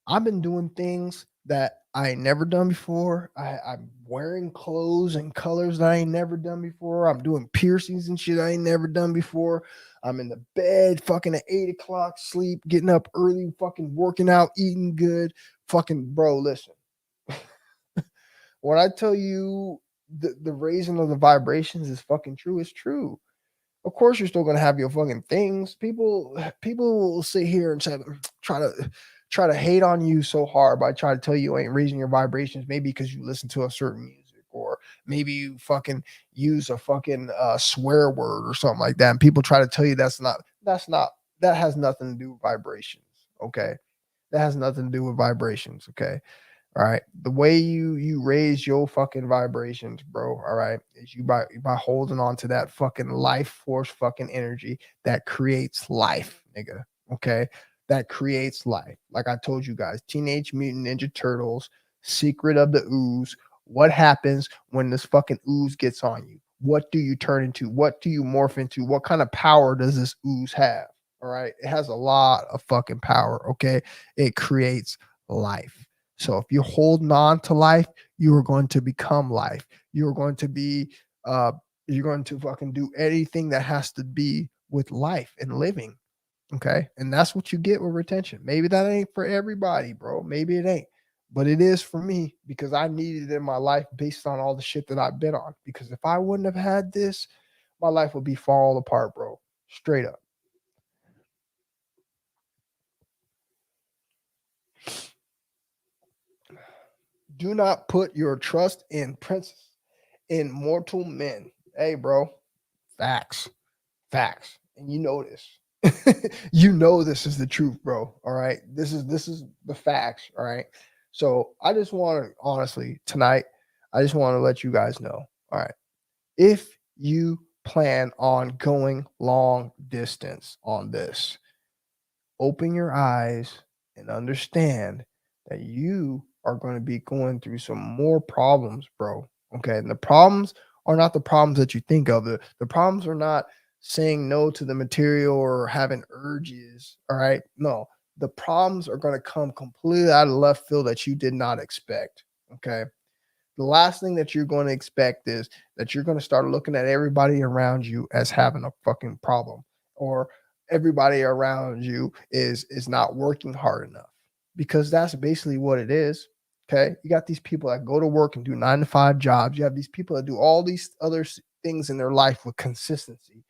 I've been doing things that I ain't never done before. I'm wearing clothes and colors that I ain't never done before. I'm doing piercings and shit I ain't never done before. I'm in the bed fucking at 8 o'clock, sleep, getting up early, fucking working out, eating good. Fucking bro, listen. When I tell you the raising of the vibrations is fucking true, it's true. Of course, you're still gonna have your fucking things. People will sit here and say, try to hate on you so hard by trying to tell you ain't raising your vibrations, maybe because you listen to a certain music, or maybe you fucking use a fucking swear word or something like that. And people try to tell you that has nothing to do with vibrations. Okay. That has nothing to do with vibrations. Okay. All right. The way you raise your fucking vibrations, bro, all right, is you by holding on to that fucking life force fucking energy that creates life, nigga. Okay. That creates life. Like I told you guys, Teenage Mutant Ninja Turtles, Secret of the Ooze. What happens when this fucking ooze gets on you? What do you turn into? What do you morph into? What kind of power does this ooze have? All right. It has a lot of fucking power. Okay. It creates life. So if you're holding on to life, you are going to become life. You're going to be, you're going to fucking do anything that has to be with life and living. Okay. And that's what you get with retention. Maybe that ain't for everybody, bro. Maybe it ain't, but it is for me because I needed it in my life based on all the shit that I've been on. Because if I wouldn't have had this, my life would be falling apart, bro. Straight up. Do not put your trust in princes, in mortal men. Hey, bro. Facts. And you know this. You know this is the truth, bro. All right. This is the facts. All right. So I just want to honestly tonight, I just want to let you guys know. All right. If you plan on going long distance on this, open your eyes and understand that you are going to be going through some more problems, bro. Okay. And the problems are not the problems that you think of. The problems are not saying no to the material or having urges. All right. No, the problems are going to come completely out of left field that you did not expect. Okay. The last thing that you're going to expect is that you're going to start looking at everybody around you as having a fucking problem, or everybody around you is not working hard enough, because that's basically what it is. Okay. You got these people that go to work and do 9 to 5 jobs. You have these people that do all these other things in their life with consistency.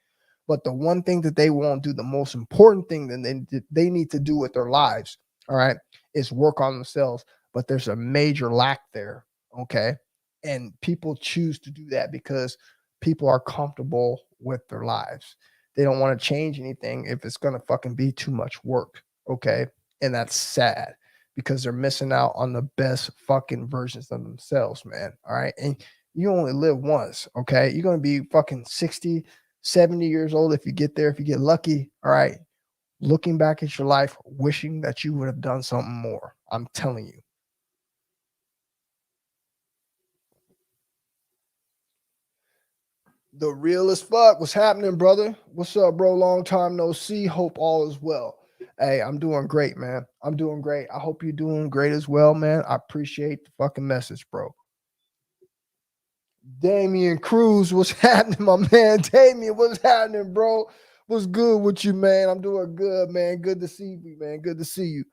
But the one thing that they won't do, the most important thing that they need to do with their lives, all right, is work on themselves. But there's a major lack there. Okay. And people choose to do that because people are comfortable with their lives. They don't want to change anything if it's going to fucking be too much work. Okay. And that's sad because they're missing out on the best fucking versions of themselves, man. All right. And you only live once. Okay. You're going to be fucking 60, 70 years old if you get there, if you get lucky. All right. Looking back at your life, wishing that you would have done something more. I'm telling you. The realest fuck. What's happening, brother? What's up, bro? Long time no see. Hope all is well. Hey, I'm doing great, man. I'm doing great. I hope you're doing great as well, man. I appreciate the fucking message, bro. Damian Cruz, what's happening, my man? Damian, what's happening, bro? What's good with you, man? I'm doing good, man. Good to see you, man. Good to see you.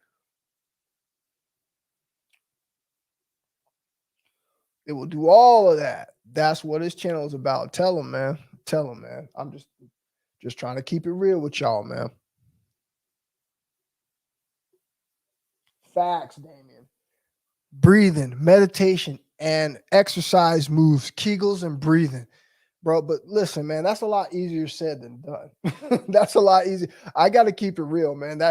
It will do all of that. That's what this channel is about. Tell them, man. Tell them, man. I'm just trying to keep it real with y'all, man. Facts, Damien. Breathing, meditation, and exercise moves, Kegels and breathing. Bro, but listen, man, that's a lot easier said than done. That's a lot easier. I got to keep it real, man.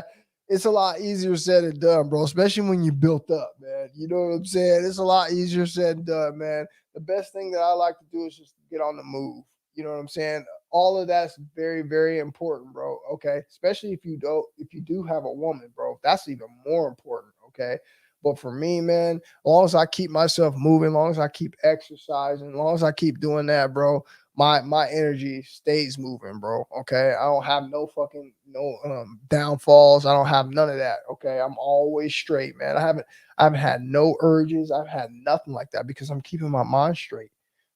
It's a lot easier said than done, bro, especially when you built up, man. You know what I'm saying? It's a lot easier said than done, man. The best thing that I like to do is just get on the move. You know what I'm saying? All of that's very, very important, bro. Okay. Especially if you do have a woman, bro, that's even more important. Okay. But for me, man, as long as I keep myself moving, as long as I keep exercising, as long as I keep doing that, bro, my energy stays moving, bro. Okay. I don't have no downfalls. I don't have none of that. Okay. I'm always straight, man. I haven't had no urges. I've had nothing like that because I'm keeping my mind straight.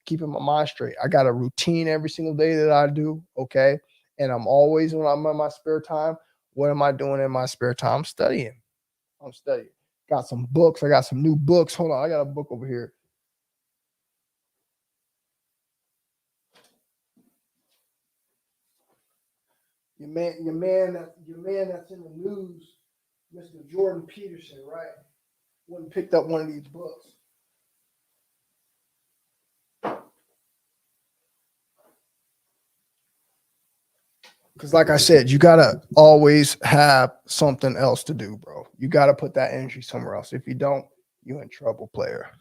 I got a routine every single day that I do. Okay. And I'm always, when I'm in my spare time, what am I doing in my spare time? I'm studying. Got some books. I got some new books. Hold on. I got a book over here. Your man that's in the news, Mr. Jordan Peterson, right? Went and picked up one of these books. Because like I said, you got to always have something else to do, bro. You got to put that energy somewhere else. If you don't, you're in trouble, player.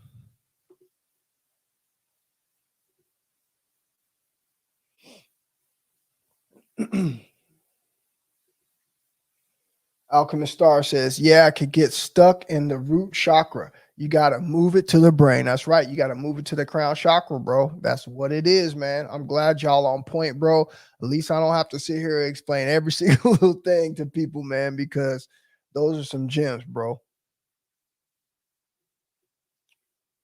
Alchemist Star says, yeah, I could get stuck in the root chakra. You got to move it to the brain. That's right. You got to move it to the crown chakra, bro. That's what it is, man. I'm glad y'all on point, bro. At least I don't have to sit here and explain every single little thing to people, man, because those are some gems, bro.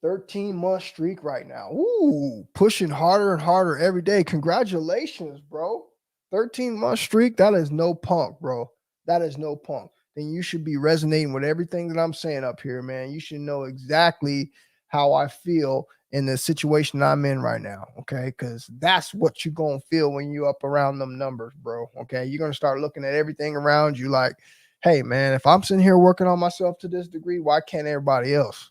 13-month streak right now. Ooh, pushing harder and harder every day. Congratulations, bro. 13-month streak. That is no punk, bro. That is no punk. Then you should be resonating with everything that I'm saying up here, man. You should know exactly how I feel in the situation I'm in right now, okay? Because that's what you're going to feel when you up around them numbers, bro, okay? You're going to start looking at everything around you like, hey, man, if I'm sitting here working on myself to this degree, why can't everybody else?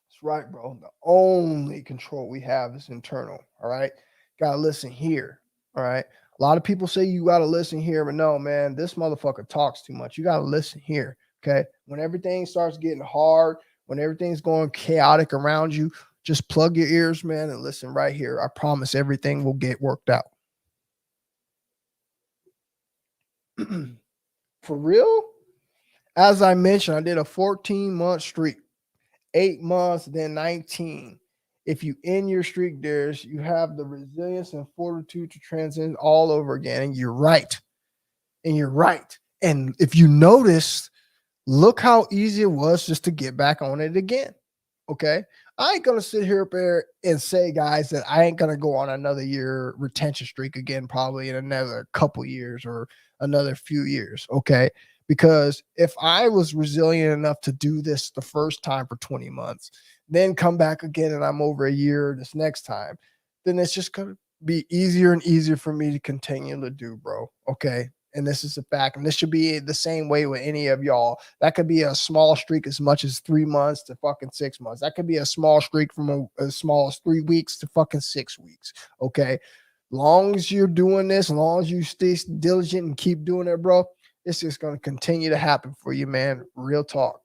That's right, bro. The only control we have is internal, all right? Got to listen here. All right. A lot of people say you got to listen here, but no, man, this motherfucker talks too much. You got to listen here. Okay. When everything starts getting hard, when everything's going chaotic around you, just plug your ears, man, and listen right here. I promise everything will get worked out. For real? As I mentioned, I did a 14-month streak, 8 months, then 19. If you end your streak, Darius, you have the resilience and fortitude to transcend all over again. And you're right. And you're right. And if you notice, look how easy it was just to get back on it again. Okay. I ain't going to sit here up there and say, guys, that I ain't going to go on another year retention streak again, probably in another couple years or another few years. Okay. Because if I was resilient enough to do this the first time for 20 months, then come back again and I'm over a year this next time, then it's just going to be easier and easier for me to continue to do, bro. Okay. And this is a fact. And this should be the same way with any of y'all. That could be a small streak as much as 3 months to fucking 6 months. That could be a small streak from as small as 3 weeks to fucking 6 weeks. Okay. Long as you're doing this, long as you stay diligent and keep doing it, bro, it's just going to continue to happen for you, man. Real talk.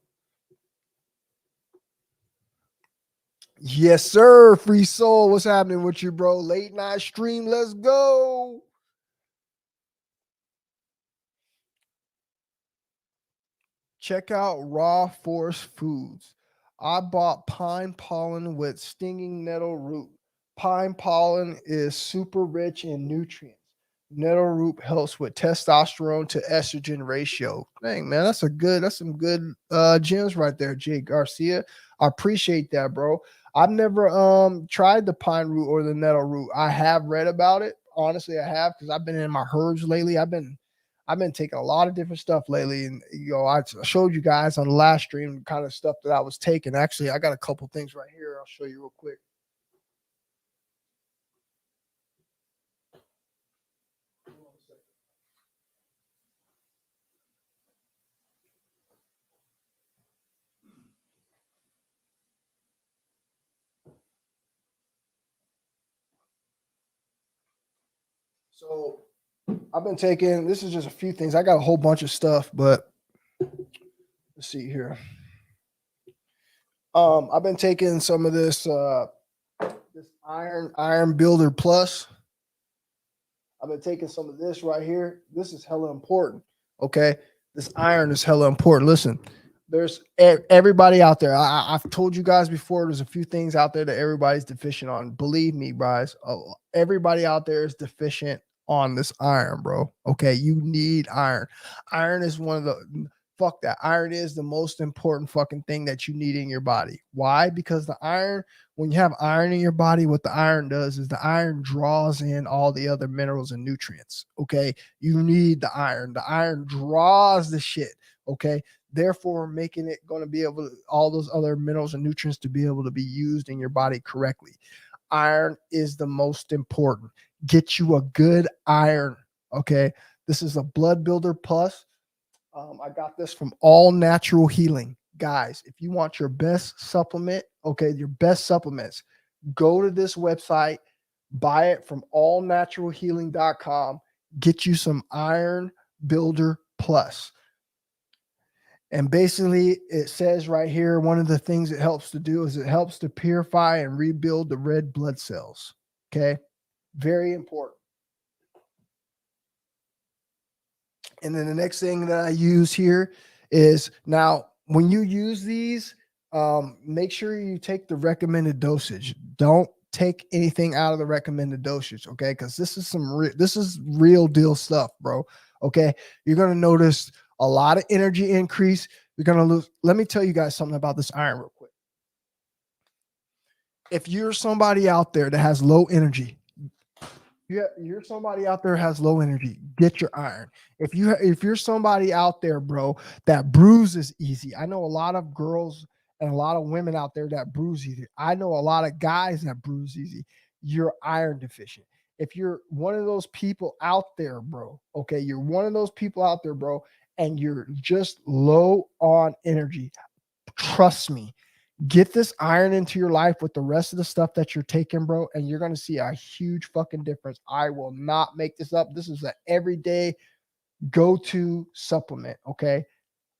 Yes, sir. Free Soul. What's happening with you, bro? Late night stream. Let's go. Check out Raw Force Foods. I bought pine pollen with stinging nettle root. Pine pollen is super rich in nutrients. Nettle root helps with testosterone to estrogen ratio. Dang, man, that's some good gems right there, Jay Garcia. I appreciate that, bro. I've never tried the pine root or the nettle root. I have read about it. Honestly, I have, because I've been in my herbs lately. I've been taking a lot of different stuff lately, and I showed you guys on the last stream the kind of stuff that I was taking. Actually, I got a couple things right here. I'll show you real quick. So I've been taking, this is just a few things. I got a whole bunch of stuff, but let's see here. I've been taking some of this Iron Builder Plus. I've been taking some of this right here. This is hella important. Okay. This iron is hella important. Listen, there's everybody out there. I've told you guys before, there's a few things out there that everybody's deficient on. Believe me, guys. Everybody out there is deficient on this iron, bro. Okay. You need iron. Iron is one of the, fuck that. Iron is the most important fucking thing that you need in your body. Why? Because the iron, when you have iron in your body, what the iron does is the iron draws in all the other minerals and nutrients. Okay. You need the iron. The iron draws the shit. Okay. Therefore, making it going to be able to, all those other minerals and nutrients to be able to be used in your body correctly. Iron is the most important. Get you a good iron. Okay. This is a Blood Builder Plus. I got this from All Natural Healing. Guys, if you want your best supplement, okay, your best supplements, go to this website, buy it from allnaturalhealing.com, get you some Iron Builder Plus. And basically, it says right here, one of the things it helps to do is it helps to purify and rebuild the red blood cells. Okay, very important. And then the next thing that I use here is, now when you use these, make sure you take the recommended dosage. Don't take anything out of the recommended dosage, okay? Because this is real deal stuff, bro. Okay, you're gonna notice a lot of energy increase. You're gonna lose. Let me tell you guys something about this iron real quick. If you're somebody out there that has low energy, you're somebody out there has low energy, get your iron. If you're somebody out there, bro, that bruises easy. I know a lot of girls and a lot of women out there that bruise easy. I know a lot of guys that bruise easy. You're iron deficient. If you're one of those people out there, bro, okay, you're one of those people out there, bro, and you're just low on energy, trust me, get this iron into your life with the rest of the stuff that you're taking, bro, and you're going to see a huge fucking difference. I will not make this up. This is an everyday go-to supplement, okay?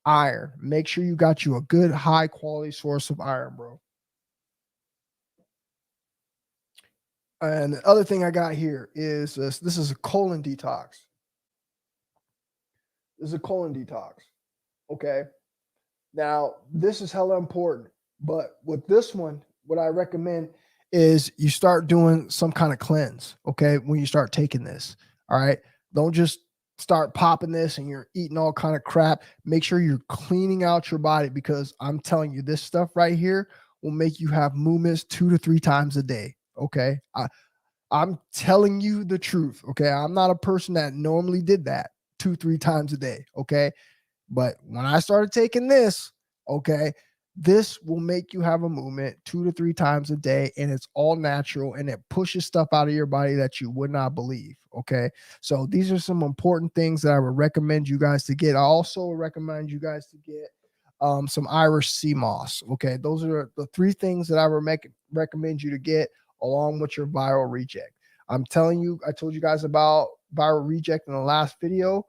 Iron. Make sure you got you a good, high-quality source of iron, bro. And the other thing I got here is this is a colon detox. This is a colon detox, okay? Now, this is hella important. But with this one, what I recommend is you start doing some kind of cleanse, okay, when you start taking this, all right? Don't just start popping this and you're eating all kind of crap, make sure you're cleaning out your body, because I'm telling you, this stuff right here will make you have movements 2 to 3 times a day. Okay. I'm telling you the truth. Okay. I'm not a person that normally did that 2, 3 times a day. Okay. But when I started taking this, okay, this will make you have a movement 2 to 3 times a day, and it's all natural, and it pushes stuff out of your body that you would not believe. Okay. So these are some important things that I would recommend you guys to get. I also recommend you guys to get some Irish sea moss. Okay. Those are the 3 things that I would recommend you to get along with your viral reject. I'm telling you, I told you guys about viral reject in the last video.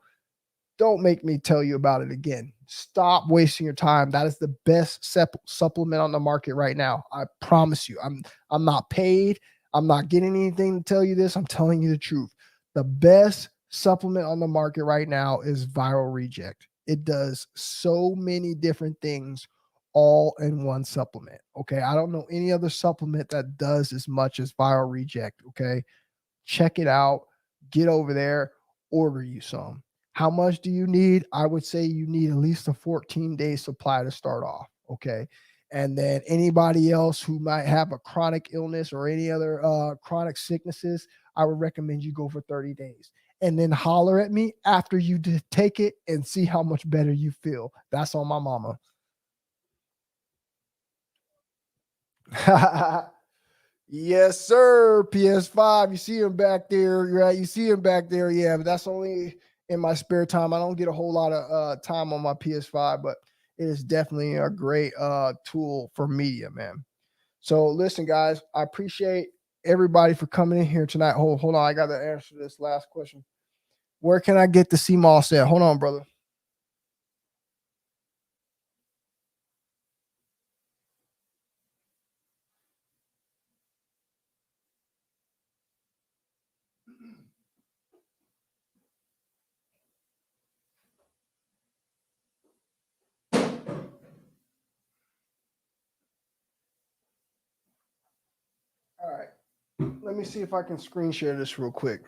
Don't make me tell you about it again. Stop wasting your time. That is the best supplement on the market right now. I promise you. I'm not paid. I'm not getting anything to tell you this. I'm telling you the truth. The best supplement on the market right now is viral reject. It does so many different things all in one supplement. Okay. I don't know any other supplement that does as much as viral reject. Okay. Check it out. Get over there. Order you some. How much do you need? I would say you need at least a 14-day supply to start off. Okay. And then anybody else who might have a chronic illness or any other chronic sicknesses, I would recommend you go for 30 days. And then holler at me after you take it and see how much better you feel. That's on my mama. Yes, sir. PS5. You see him back there, right? You see him back there. Yeah, but that's only in my spare time. I don't get a whole lot of time on my PS5, but it is definitely a great tool for media, man. So listen, guys, I appreciate everybody for coming in here tonight. Hold on. I got to answer this last question. Where can I get the sea moss at? Hold on, brother. All right. Let me see if I can screen share this real quick.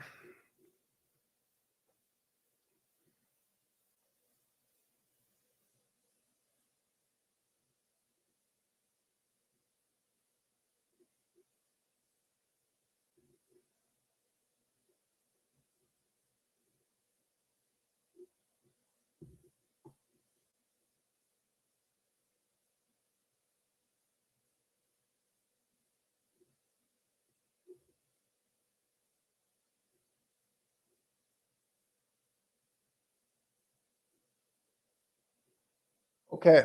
Okay,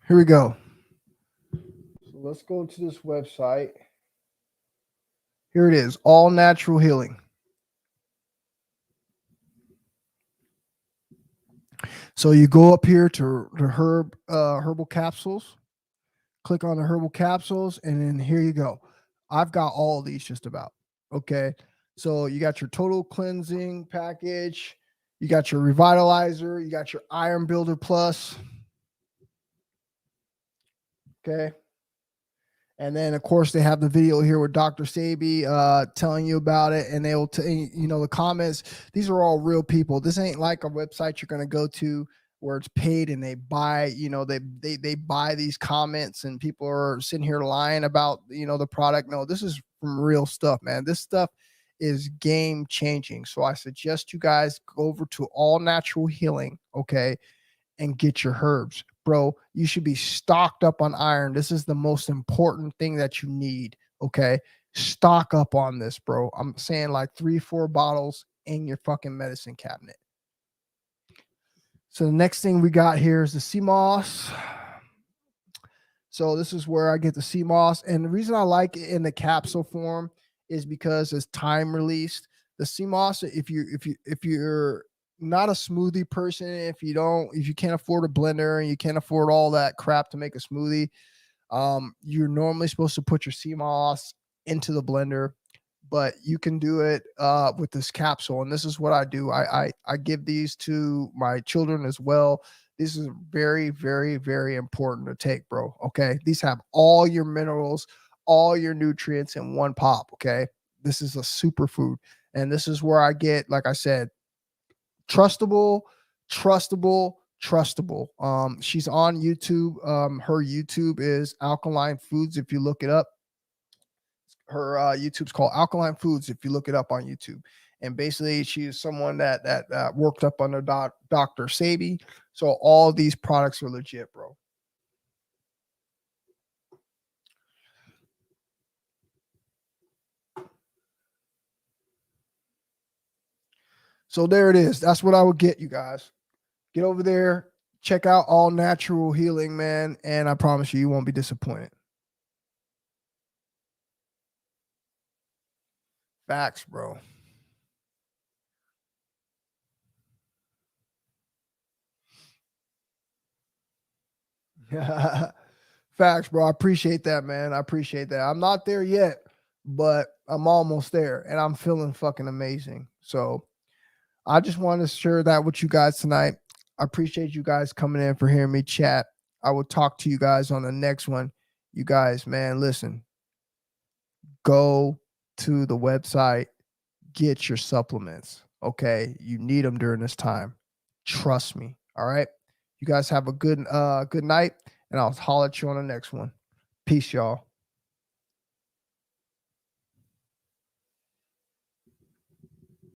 here we go. So let's go to this website. Here it is, All Natural Healing. So you go up here to the herbal capsules, click on the herbal capsules, and then here you go. I've got all of these just about. Okay. So you got your total cleansing package, you got your revitalizer, you got your iron builder plus. Okay. And then, of course, they have the video here with Dr. Sabi telling you about it, and they'll tell you know, the comments. These are all real people. This ain't like a website you're going to go to where it's paid and they buy, you know, they buy these comments and people are sitting here lying about, you know, the product. No, this is from real stuff, man. This stuff is game changing. So I suggest you guys go over to All Natural Healing, okay, and get your herbs. Bro, you should be stocked up on iron. This is the most important thing that you need. Okay. Stock up on this, bro. I'm saying like 3-4 bottles in your fucking medicine cabinet. So the next thing we got here is the sea moss. So this is where I get the sea moss. And the reason I like it in the capsule form is because it's time released. The sea moss, if you're not a smoothie person, if you can't afford a blender and you can't afford all that crap to make a smoothie, you're normally supposed to put your sea moss into the blender, but you can do it with this capsule. And this is what I do. I give these to my children as well. This is very, very, very important to take, bro. Okay. These have all your minerals, all your nutrients in one pop. Okay. This is a superfood. And this is where I get, like I said, trustable. She's on YouTube. Her YouTube is Alkaline Foods. If you look it up, her YouTube's called Alkaline Foods. If you look it up on YouTube, and basically she is someone that worked up under Dr. Sebi. So all these products are legit, bro. So there it is. That's what I would get, you guys. Get over there, check out All Natural Healing, man, and I promise you, you won't be disappointed. Facts, bro. Facts, bro. I appreciate that, man. I appreciate that. I'm not there yet, but I'm almost there, and I'm feeling fucking amazing. So I just want to share that with you guys tonight. I appreciate you guys coming in for hearing me chat. I will talk to you guys on the next one. You guys, man, listen. Go to the website, get your supplements. Okay, you need them during this time. Trust me. All right. You guys have a good night, and I'll holler at you on the next one. Peace, y'all.